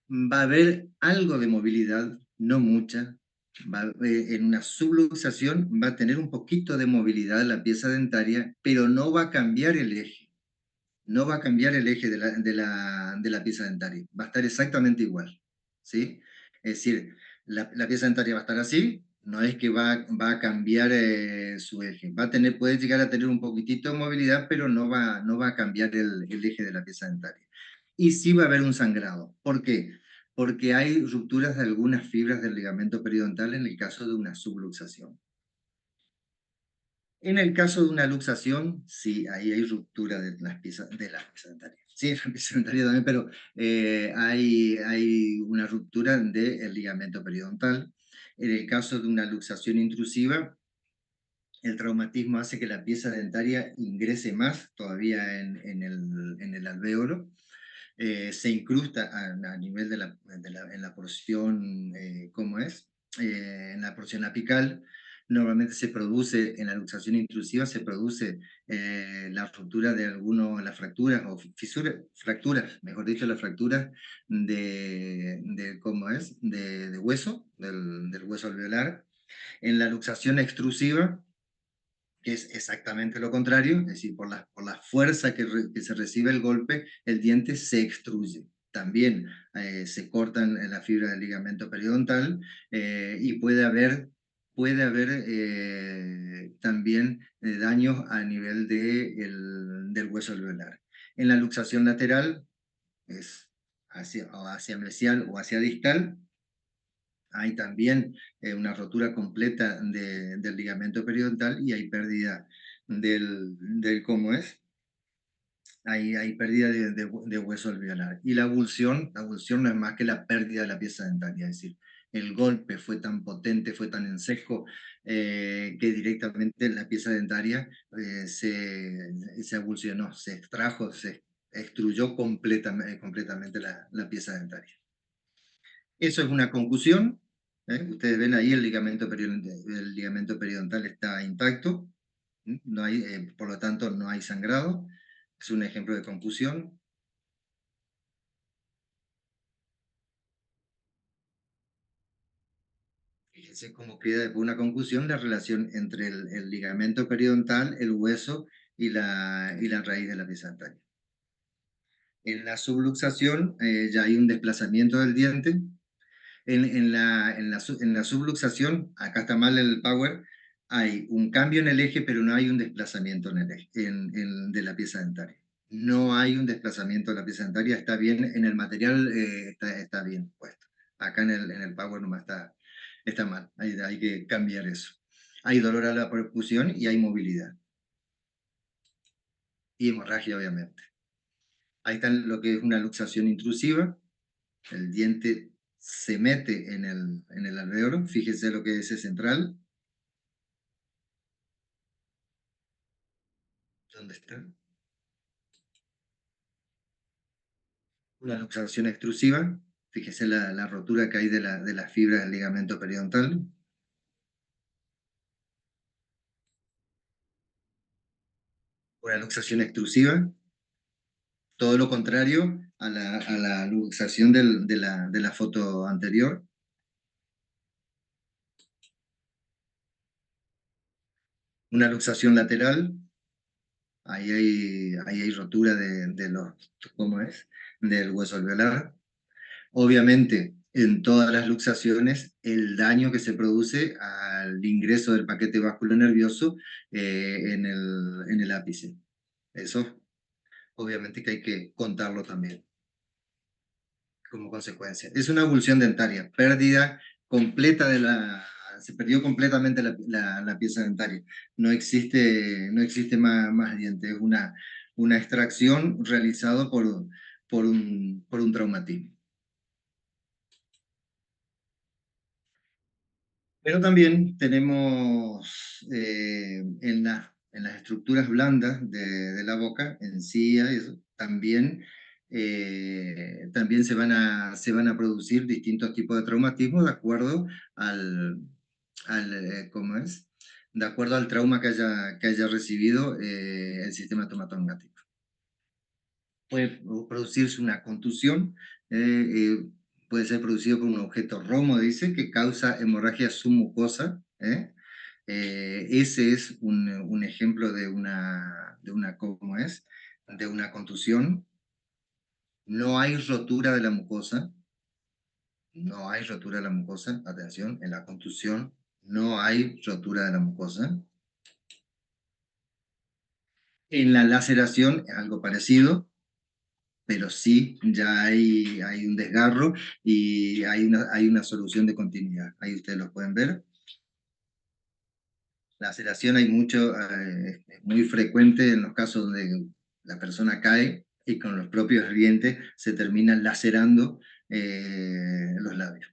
S1: Va a haber algo de movilidad, no mucha. En una subluxación va a tener un poquito de movilidad la pieza dentaria, pero no va a cambiar el eje. No va a cambiar el eje de la pieza dentaria. Va a estar exactamente igual. ¿Sí? Es decir, la pieza dentaria va a estar así, no es que va a cambiar su eje. Puede llegar a tener un poquitito de movilidad, pero no va a cambiar el eje de la pieza dentaria. Y sí va a haber un sangrado. ¿Por qué? Porque hay rupturas de algunas fibras del ligamento periodontal en el caso de una subluxación. En el caso de una luxación, sí, ahí hay ruptura de las piezas dentarias. Sí, la pieza dentaria también, pero hay una ruptura del ligamento periodontal. En el caso de una luxación intrusiva, el traumatismo hace que la pieza dentaria ingrese más todavía en el alvéolo. Se incrusta a nivel en la porción, ¿cómo es? En la porción apical. Normalmente se produce, en la luxación intrusiva, se produce la ruptura de las fracturas, o fracturas, mejor dicho, las fracturas ¿cómo es? De hueso, del hueso alveolar. En la luxación extrusiva, que es exactamente lo contrario, es decir, por la fuerza que se recibe el golpe, el diente se extruye. También se cortan la fibra del ligamento periodontal y puede haber también daños a nivel del hueso alveolar. En la luxación lateral, es hacia mesial o hacia distal, hay también una rotura completa del ligamento periodontal y hay pérdida ¿cómo es? Hay pérdida de hueso alveolar. Y la abulsión no es más que la pérdida de la pieza dentaria, es decir, el golpe fue tan potente, fue tan en seco, que directamente la pieza dentaria se abulsionó, se extrajo, se extruyó completamente la pieza dentaria. Eso es una concusión. Ustedes ven ahí el ligamento periodontal está intacto. No hay, por lo tanto, no hay sangrado. Es un ejemplo de concusión. Fíjese cómo queda después una conclusión la relación entre el ligamento periodontal, el hueso y la raíz de la pieza dentaria. En la subluxación ya hay un desplazamiento del diente. En la subluxación, acá está mal el power, hay un cambio en el eje, pero no hay un desplazamiento en el eje, de la pieza dentaria. No hay un desplazamiento de la pieza dentaria, está bien, en el material está bien puesto. Acá en el power nomás está mal, hay que cambiar eso. Hay dolor a la percusión y hay movilidad. Y hemorragia, obviamente. Ahí está lo que es una luxación intrusiva, el diente se mete en el alveolo, fíjese lo que es ese central, ¿dónde está? Una luxación extrusiva, fíjese la rotura que hay de la fibra del ligamento periodontal. Una luxación extrusiva, todo lo contrario a la luxación de la foto anterior. Una luxación lateral, ahí hay rotura de los, ¿cómo es? Del hueso alveolar. Obviamente, en todas las luxaciones, el daño que se produce al ingreso del paquete vasculonervioso en el ápice. Eso, obviamente que hay que contarlo también como consecuencia. Es una avulsión dentaria, pérdida completa de la... Se perdió completamente la pieza dentaria. No existe más diente. Es una extracción realizada por un traumatismo. Pero también tenemos en las estructuras blandas de la boca, encía, y eso, también se van a producir distintos tipos de traumatismos de acuerdo ¿cómo es? De acuerdo al trauma que haya recibido el sistema estomatognático. Puede producirse una contusión, puede ser producido por un objeto romo, dice, que causa hemorragia submucosa. Ese es un ejemplo ¿cómo es? De una contusión. No hay rotura de la mucosa, no hay rotura de la mucosa, atención, en la contusión no hay rotura de la mucosa. En la laceración es algo parecido, pero sí, ya hay un desgarro y hay una solución de continuidad. Ahí ustedes lo pueden ver. La laceración es muy frecuente en los casos donde la persona cae y con los propios dientes se terminan lacerando los labios.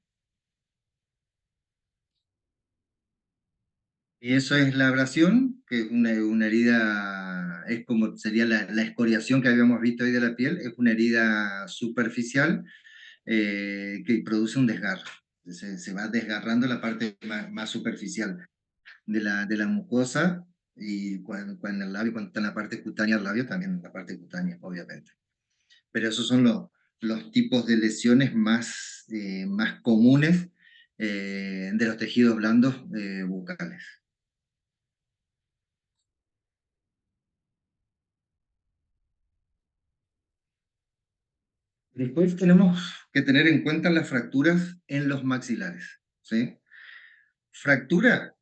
S1: Y eso es la abrasión, que es una herida, es como sería la escoriación que habíamos visto hoy de la piel, es una herida superficial que produce un desgarro. Se va desgarrando la parte más superficial de la mucosa y cuando el labio, cuando está en la parte cutánea del labio, también en la parte cutánea, obviamente. Pero esos son los tipos de lesiones más comunes de los tejidos blandos bucales. Después tenemos que tener en cuenta las fracturas en los maxilares, ¿sí? Fractura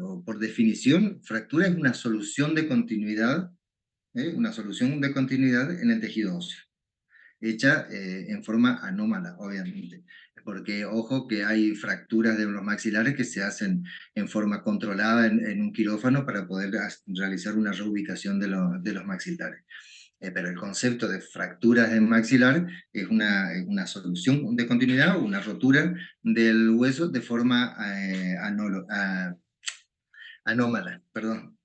S1: o por definición, fractura es una solución de continuidad, una solución de continuidad en el tejido óseo, hecha en forma anómala, obviamente, porque ojo que hay fracturas de los maxilares que se hacen en forma controlada en un quirófano para poder realizar una reubicación de los maxilares. Pero el concepto de fracturas en maxilar es una solución de continuidad o una rotura del hueso de forma anómala. Perdón.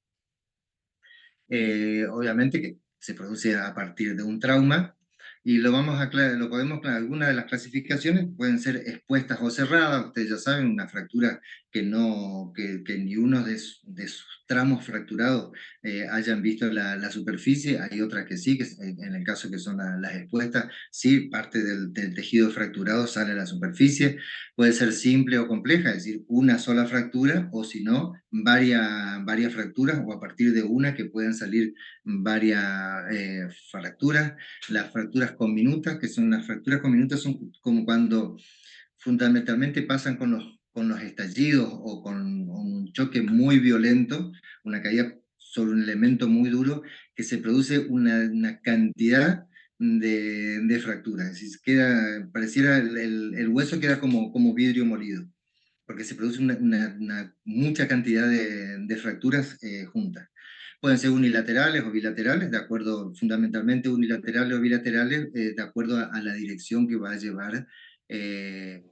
S1: Obviamente que se produce a partir de un trauma y lo podemos, algunas de las clasificaciones pueden ser expuestas o cerradas, ustedes ya saben, una fractura que ni uno de sus tramos fracturados hayan visto la superficie. Hay otras que sí, en el caso que son las expuestas, sí, parte del tejido fracturado sale a la superficie. Puede ser simple o compleja, es decir, una sola fractura, o si no, varias fracturas, o a partir de una que pueden salir varias fracturas. Las fracturas conminutas, que son las fracturas conminutas, son como cuando fundamentalmente pasan con los estallidos o con un choque muy violento, una caída sobre un elemento muy duro, que se produce una cantidad de fracturas. Es decir, pareciera el hueso queda como vidrio molido, porque se produce mucha cantidad de fracturas juntas. Pueden ser unilaterales o bilaterales, de acuerdo, fundamentalmente unilaterales o bilaterales, de acuerdo a la dirección que va a llevar, eh,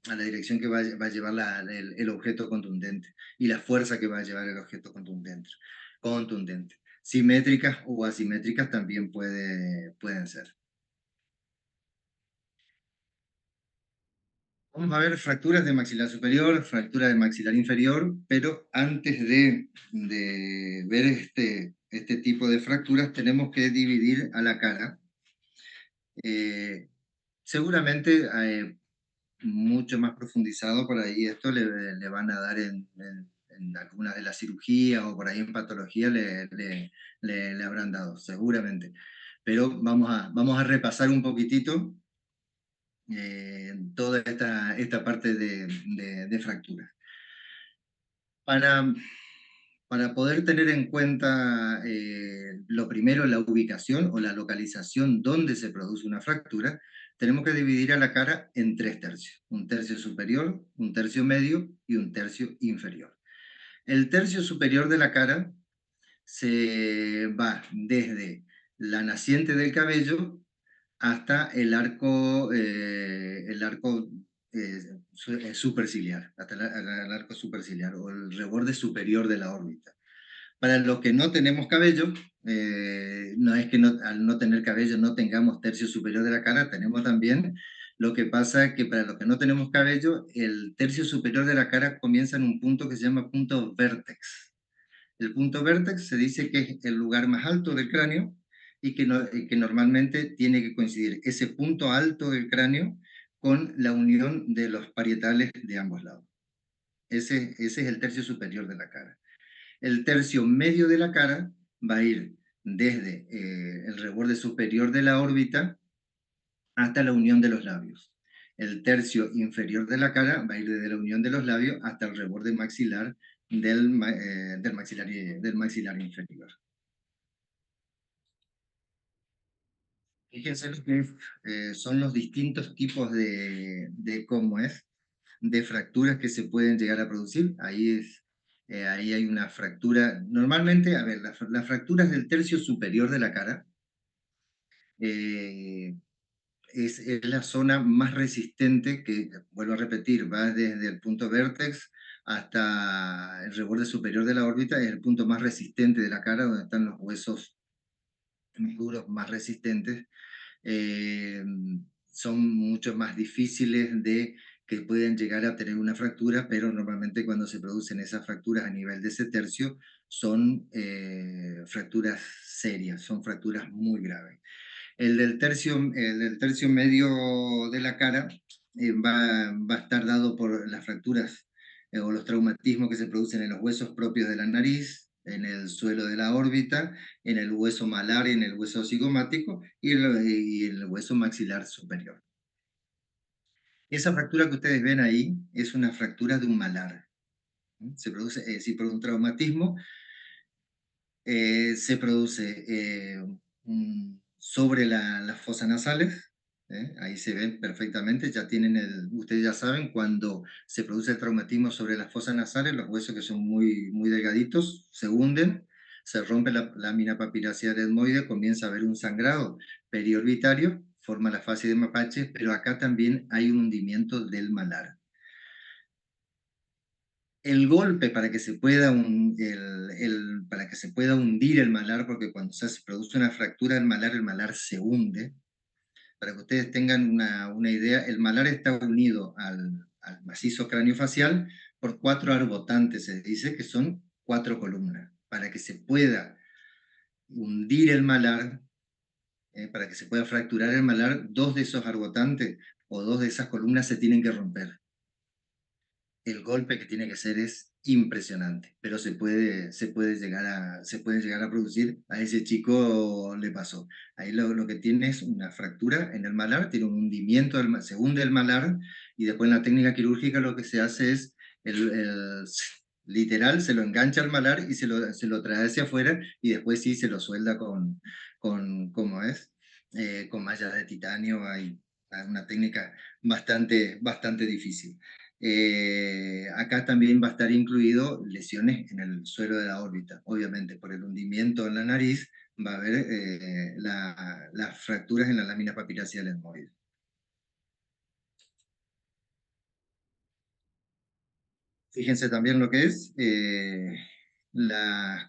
S1: a la dirección que va a llevar el objeto contundente y la fuerza que va a llevar el objeto contundente. Simétricas o asimétricas también pueden ser. Vamos a ver fracturas de maxilar superior, fractura de maxilar inferior, pero antes de ver este tipo de fracturas tenemos que dividir a la cara. Seguramente mucho más profundizado por ahí esto le van a dar en algunas de las cirugías o por ahí en patología le habrán dado, seguramente. Pero vamos a repasar un poquitito toda esta parte de fracturas. Para, para poder tener en cuenta lo primero, la ubicación o la localización donde se produce una fractura, tenemos que dividir a la cara en tres tercios: un tercio superior, un tercio medio y un tercio inferior. El tercio superior de la cara se va desde la naciente del cabello hasta el arco superciliar, hasta el arco superciliar o el reborde superior de la órbita. Para los que no tenemos cabello, no es que al no tener cabello no tengamos tercio superior de la cara, tenemos también. Lo que pasa es que para los que no tenemos cabello, el tercio superior de la cara comienza en un punto que se llama punto vértex. El punto vértex se dice que es el lugar más alto del cráneo y que normalmente tiene que coincidir ese punto alto del cráneo con la unión de los parietales de ambos lados. Ese es el tercio superior de la cara. El tercio medio de la cara va a ir desde el reborde superior de la órbita hasta la unión de los labios. El tercio inferior de la cara va a ir desde la unión de los labios hasta el reborde maxilar del maxilar inferior. Fíjense lo que son los distintos tipos de fracturas que se pueden llegar a producir. Ahí hay una fractura. Normalmente, a ver, las fracturas del tercio superior de la cara eh, es la zona más resistente que, vuelvo a repetir, va desde el punto vértex hasta el reborde superior de la órbita. Es el punto más resistente de la cara, donde están los huesos más duros, más resistentes. eh, Son mucho más difíciles de que pueden llegar a tener una fractura, pero normalmente cuando se producen esas fracturas a nivel de ese tercio son fracturas serias, son fracturas muy graves. El del tercio medio de la cara va a estar dado por las fracturas o los traumatismos que se producen en los huesos propios de la nariz, en el suelo de la órbita, en el hueso malar y en el hueso cigomático y el hueso maxilar superior. Esa fractura que ustedes ven ahí es una fractura de un malar. Se produce, si por un traumatismo, se produce sobre las fosas nasales. Ahí se ven perfectamente, ustedes ya saben, cuando se produce el traumatismo sobre las fosas nasales, los huesos que son muy delgaditos se hunden, se rompe la lámina papilácea etmoide, comienza a haber un sangrado periorbitario, forma la fascia de Mapache, pero acá también hay un hundimiento del malar. El golpe para que se pueda, para que se pueda hundir el malar, porque cuando se produce una fractura del malar, el malar se hunde. Para que ustedes tengan una idea, el malar está unido al macizo craneofacial por 4 arbotantes, se dice que son 4 columnas, para que se pueda hundir el malar, para que se pueda fracturar el malar, 2 de esos arbotantes o 2 de esas columnas se tienen que romper. El golpe que tiene que ser es impresionante, pero se puede llegar a producir. A ese chico le pasó. Ahí lo que tiene es una fractura en el malar, tiene un hundimiento, se hunde el malar, y después en la técnica quirúrgica lo que se hace es, literal, se lo engancha al malar y se lo trae hacia afuera, y después sí se lo suelda ¿cómo es? Con mallas de titanio. Hay una técnica bastante difícil. Acá también va a estar incluido lesiones en el suelo de la órbita. Obviamente, por el hundimiento en la nariz va a haber las fracturas en la lámina papilácea del etmoide. Fíjense también lo que es,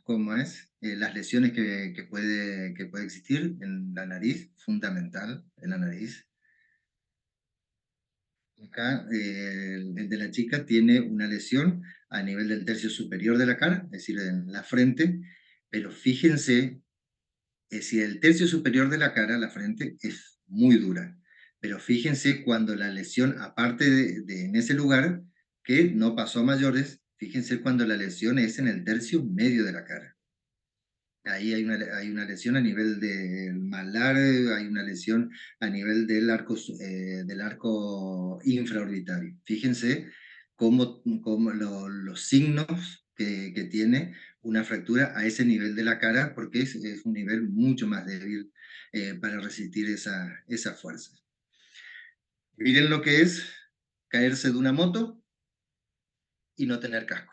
S1: ¿cómo es? Las lesiones que puede existir en la nariz, fundamental en la nariz. Acá el de la chica tiene una lesión a nivel del tercio superior de la cara, es decir, en la frente, pero fíjense, es decir, el tercio superior de la cara, la frente, es muy dura, pero fíjense cuando la lesión, aparte en ese lugar, que no pasó a mayores, fíjense cuando la lesión es en el tercio medio de la cara. Ahí hay una lesión a nivel del malar, hay una lesión a nivel del arco infraorbitario. Fíjense cómo los signos que tiene una fractura a ese nivel de la cara, porque es un nivel mucho más débil para resistir esa fuerza. Miren lo que es caerse de una moto y no tener casco.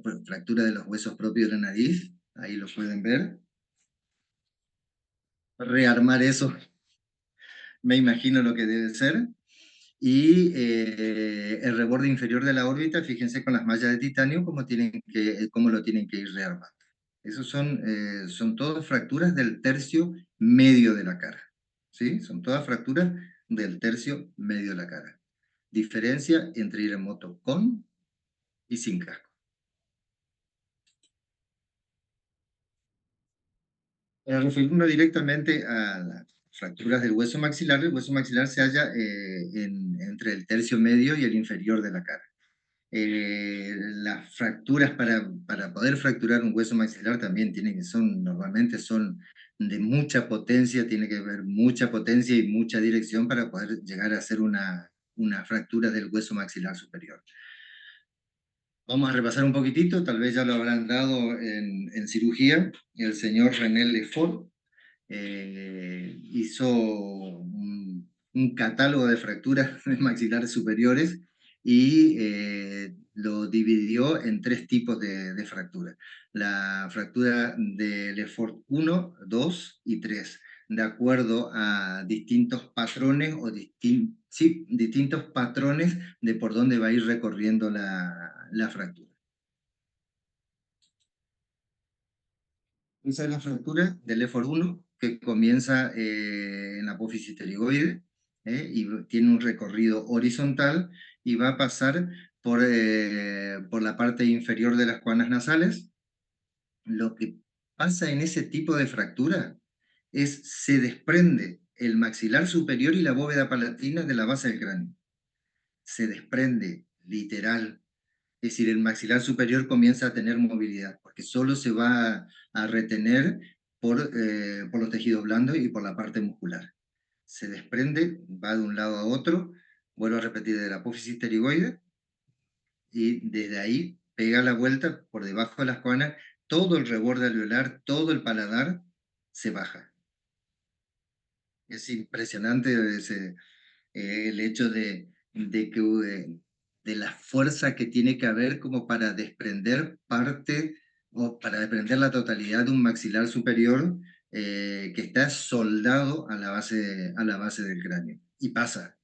S1: Bueno, fractura de los huesos propios de la nariz, ahí lo pueden ver. Rearmar eso, me imagino lo que debe ser. Y el reborde inferior de la órbita, fíjense con las mallas de titanio cómo lo tienen que ir rearmando. Esos son todas fracturas del tercio medio de la cara. ¿Sí? Son todas fracturas del tercio medio de la cara. Diferencia entre ir en moto con y sin casco. Referirnos directamente a las fracturas del hueso maxilar, el hueso maxilar se halla entre el tercio medio y el inferior de la cara. Las fracturas, para poder fracturar un hueso maxilar también normalmente son de mucha potencia, tiene que haber mucha potencia y mucha dirección para poder llegar a hacer una fractura del hueso maxilar superior. Vamos a repasar un poquitito, tal vez ya lo habrán dado en cirugía, el señor René Lefort hizo un catálogo de fracturas maxilares superiores y lo dividió en 3 tipos de fracturas. La fractura de Lefort 1, 2 y 3, de acuerdo a distintos patrones distintos patrones de por dónde va a ir recorriendo la fractura. Esa es la fractura del EFOR 1, que comienza en la apófisis pterigoide, y tiene un recorrido horizontal y va a pasar por la parte inferior de las cuanas nasales. Lo que pasa en ese tipo de fractura se desprende el maxilar superior y la bóveda palatina de la base del cráneo. Se desprende, literal. Es decir, el maxilar superior comienza a tener movilidad, porque solo se va a retener por los tejidos blandos y por la parte muscular. Se desprende, va de un lado a otro, vuelvo a repetir, de la apófisis pterigoide, y desde ahí pega la vuelta por debajo de las cuanas, todo el reborde alveolar, todo el paladar se baja. Es impresionante el hecho de la fuerza que tiene que haber como para desprender parte o para desprender la totalidad de un maxilar superior que está soldado a la base del cráneo. Y pasa.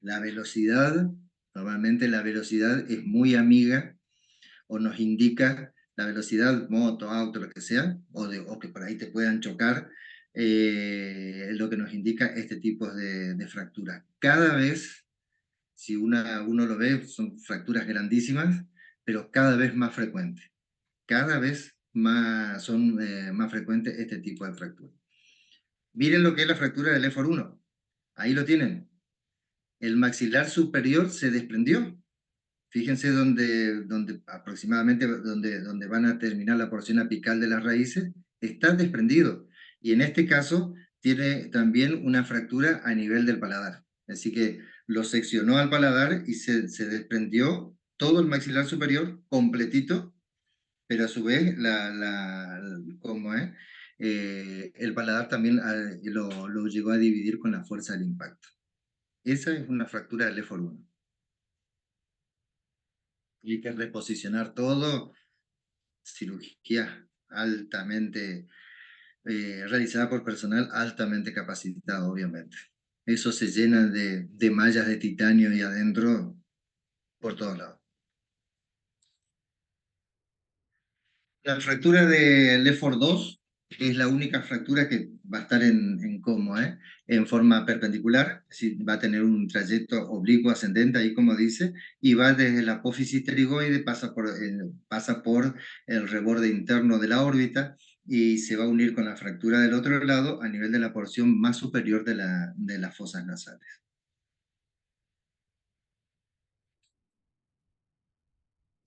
S1: La velocidad, normalmente la velocidad es muy amiga o nos indica la velocidad, moto, auto, lo que sea, o que por ahí te puedan chocar, lo que nos indica este tipo de fracturas. Cada vez, si uno lo ve, son fracturas grandísimas, pero cada vez más frecuentes. Cada vez más, son más frecuentes este tipo de fracturas. Miren lo que es la fractura del E1. Ahí lo tienen. El maxilar superior se desprendió. Fíjense donde aproximadamente donde van a terminar la porción apical de las raíces, está desprendido. Y en este caso tiene también una fractura a nivel del paladar. Así que lo seccionó al paladar y se desprendió todo el maxilar superior completito, pero a su vez, ¿cómo es? El paladar también lo llegó a dividir con la fuerza del impacto. Esa es una fractura del E1. Y hay que reposicionar todo, cirugía altamente realizada por personal altamente capacitado, obviamente. Eso se llena de mallas de titanio y adentro por todos lados. La fractura del EFOR 2 es la única fractura que va a estar en cómo, en forma perpendicular, es decir, va a tener un trayecto oblicuo ascendente, ahí como dice, y va desde la apófisis pterigoide, pasa por el reborde interno de la órbita y se va a unir con la fractura del otro lado a nivel de la porción más superior de las fosas nasales.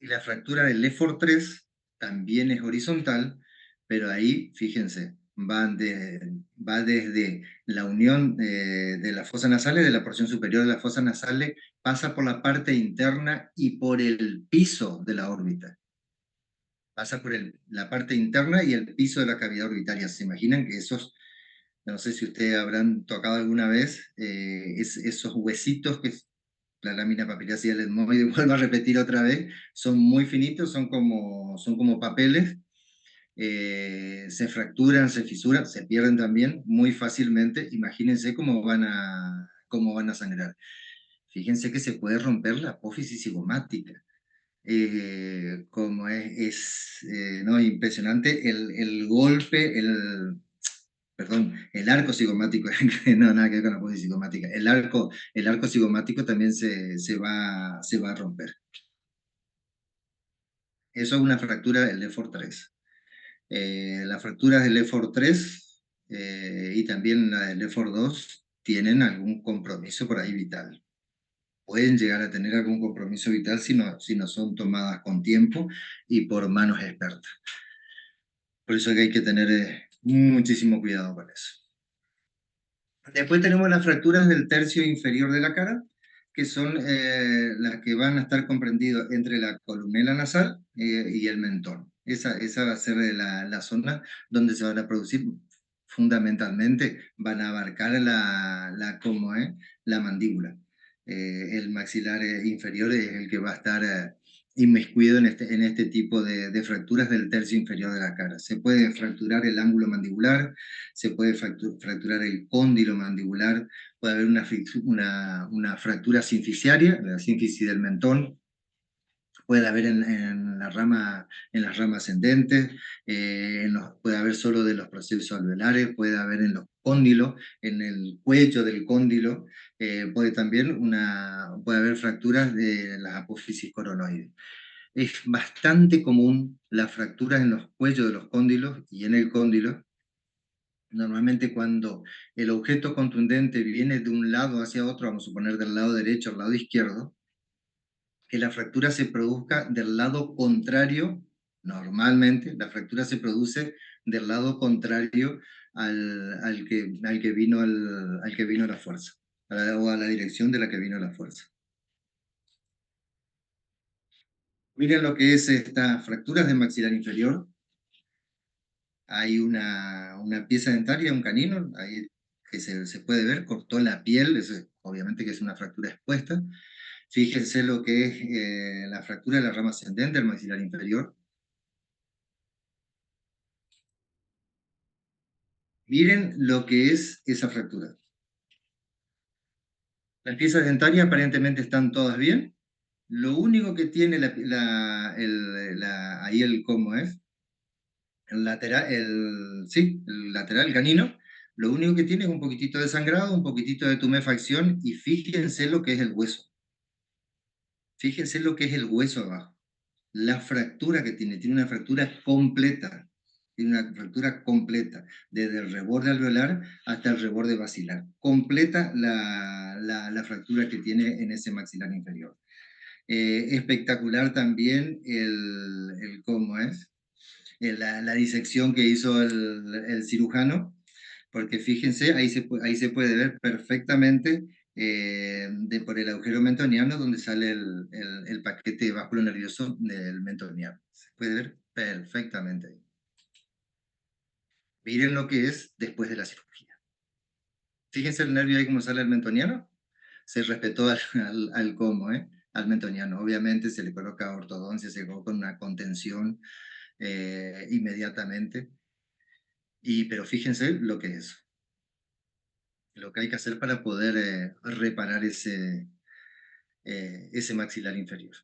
S1: Y la fractura del EFOR 3 también es horizontal, pero ahí, fíjense, va desde la unión de las fosas nasales, de la porción superior de las fosas nasales, pasa por la parte interna y por el piso de la órbita. Pasa por la parte interna y el piso de la cavidad orbitaria. ¿Se imaginan que no sé si ustedes habrán tocado alguna vez, esos huesitos que la lámina papilar y el etmoide, vuelvo a repetir otra vez, son muy finitos, son como papeles, se fracturan, se fisuran, se pierden también muy fácilmente. Imagínense cómo van a sangrar. Fíjense que se puede romper la apófisis cigomática. Como no, impresionante el golpe, perdón, el arco cigomático, no, nada que ver con la apófisis cigomática, el arco cigomático también se va a romper. Eso es una fractura del EFOR 3. Las fracturas del EFOR 3 y también la del EFOR 2 tienen algún compromiso por ahí vital. Pueden llegar a tener algún compromiso vital si no son tomadas con tiempo y por manos expertas. Por eso que hay que tener muchísimo cuidado con eso. Después tenemos las fracturas del tercio inferior de la cara, que son las que van a estar comprendidas entre la columela nasal y el mentón. Esa va a ser la zona donde se van a producir, fundamentalmente, van a abarcar la mandíbula. El maxilar inferior es el que va a estar inmiscuido en este tipo de fracturas del tercio inferior de la cara. Se puede fracturar el ángulo mandibular, se puede fracturar el cóndilo mandibular, puede haber una fractura sinficiaria, la sínfisis del mentón, puede haber en las ramas ascendentes, puede haber solo de los procesos alveolares, puede haber en los cóndilos, en el cuello del cóndilo, puede haber fracturas de las apófisis coronoides. Es bastante común las fracturas en los cuellos de los cóndilos y en el cóndilo. Normalmente cuando el objeto contundente viene de un lado hacia otro, vamos a suponer del lado derecho al lado izquierdo, que la fractura se produzca del lado contrario. Normalmente la fractura se produce del lado contrario al que vino la fuerza, o a la dirección de la que vino la fuerza. Miren lo que es estas fracturas del maxilar inferior. Hay una pieza dentaria, un canino, ahí que se puede ver, cortó la piel, obviamente que es una fractura expuesta. Fíjense lo que es la fractura de la rama ascendente del maxilar inferior. Miren lo que es esa fractura. Las piezas dentarias aparentemente están todas bien. Lo único que tiene ahí ¿cómo es? El lateral, el canino, Lo único que tiene es un poquitito de sangrado, un poquitito de tumefacción, y fíjense lo que es el hueso. Fíjense lo que es el hueso abajo. La fractura que tiene una fractura completa. Tiene una fractura completa, desde el reborde alveolar hasta el reborde basilar. Completa la fractura que tiene en ese maxilar inferior. Espectacular también ¿cómo es? La disección que hizo el cirujano, porque fíjense, ahí se puede ver perfectamente por el agujero mentoniano donde sale el paquete báculo nervioso del mentoniano. Se puede ver perfectamente ahí. Miren lo que es después de la cirugía. Fíjense el nervio ahí como sale el mentoniano. Se respetó al cómo, al mentoniano. Obviamente se le coloca ortodoncia, se coloca una contención inmediatamente. Pero fíjense lo que es. Lo que hay que hacer para poder reparar ese maxilar inferior.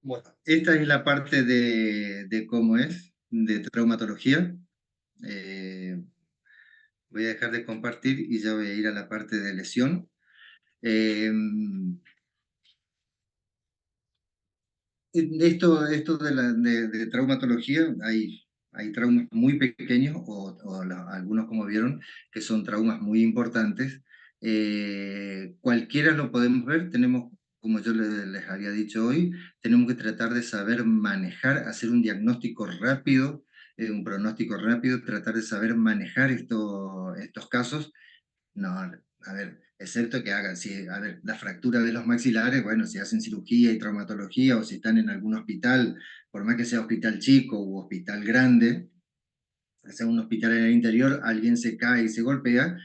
S1: Bueno, esta es la parte de cómo es, de traumatología. Voy a dejar de compartir y ya voy a ir a la parte de lesión. Eh, esto de traumatología, hay traumas muy pequeños algunos, como vieron, que son traumas muy importantes. Cualquiera lo podemos ver, tenemos, como yo les había dicho hoy, tenemos que tratar de saber manejar, hacer un diagnóstico rápido, un pronóstico rápido, tratar de saber manejar estos casos. No, a ver, excepto que hagan, si, a ver, la fractura de los maxilares, bueno, si hacen cirugía y traumatología o si están en algún hospital, por más que sea hospital chico u hospital grande, sea un hospital en el interior, alguien se cae y se golpea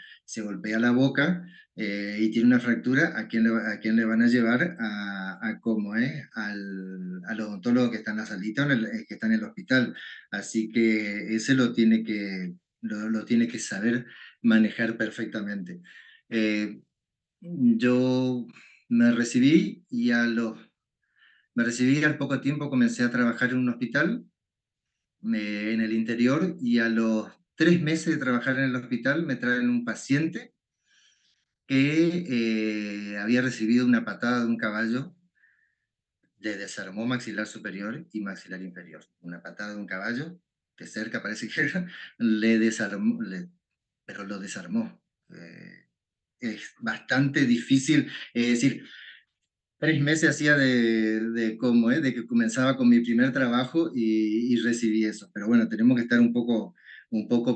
S1: la boca y tiene una fractura, a quién le van a llevar? ¿Cómo es? Al odontólogo que está en la salita o que está en el hospital. Así que ese lo tiene que saber manejar perfectamente. Yo me recibí y me recibí y al poco tiempo comencé a trabajar en un hospital en el interior, y a los 3 meses de trabajar en el hospital me traen un paciente que había recibido una patada de un caballo, le desarmó maxilar superior y maxilar inferior. Una patada de un caballo, de cerca parece que era, le desarmó, pero lo desarmó. Es bastante difícil, es decir, 3 meses hacía de que comenzaba con mi primer trabajo y recibí eso. Pero bueno, tenemos que estar un poco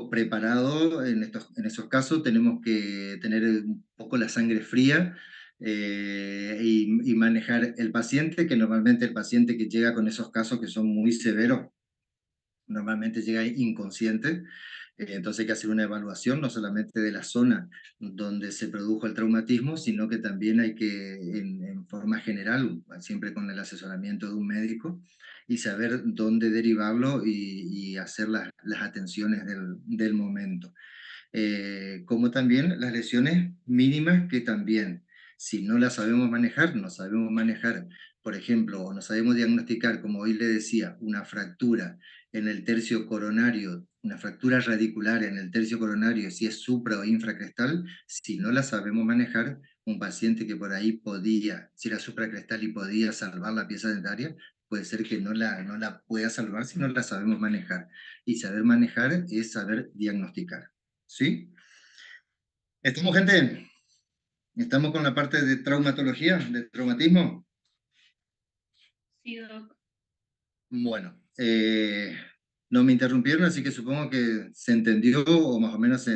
S1: preparados en esos casos, tenemos que tener un poco la sangre fría y manejar el paciente, que normalmente el paciente que llega con esos casos que son muy severos, normalmente llega inconsciente. Entonces hay que hacer una evaluación no solamente de la zona donde se produjo el traumatismo, sino que también hay que, en forma general, siempre con el asesoramiento de un médico, y saber dónde derivarlo y hacer las atenciones del momento. Como también las lesiones mínimas que también, si no las sabemos manejar, no sabemos manejar, por ejemplo, o no sabemos diagnosticar, como hoy le decía, una fractura en el tercio coronario, una fractura radicular en el tercio coronario, si es supra o infracrestal, si no la sabemos manejar, un paciente que por ahí podía, si era supracrestal y podía salvar la pieza dentaria, puede ser que no la pueda salvar si no la sabemos manejar. Y saber manejar es saber diagnosticar. ¿Sí? ¿Estamos, gente? ¿Estamos con la parte de traumatología, de traumatismo?
S2: Sí, doc.
S1: Bueno, no me interrumpieron, así que supongo que se entendió o más o menos se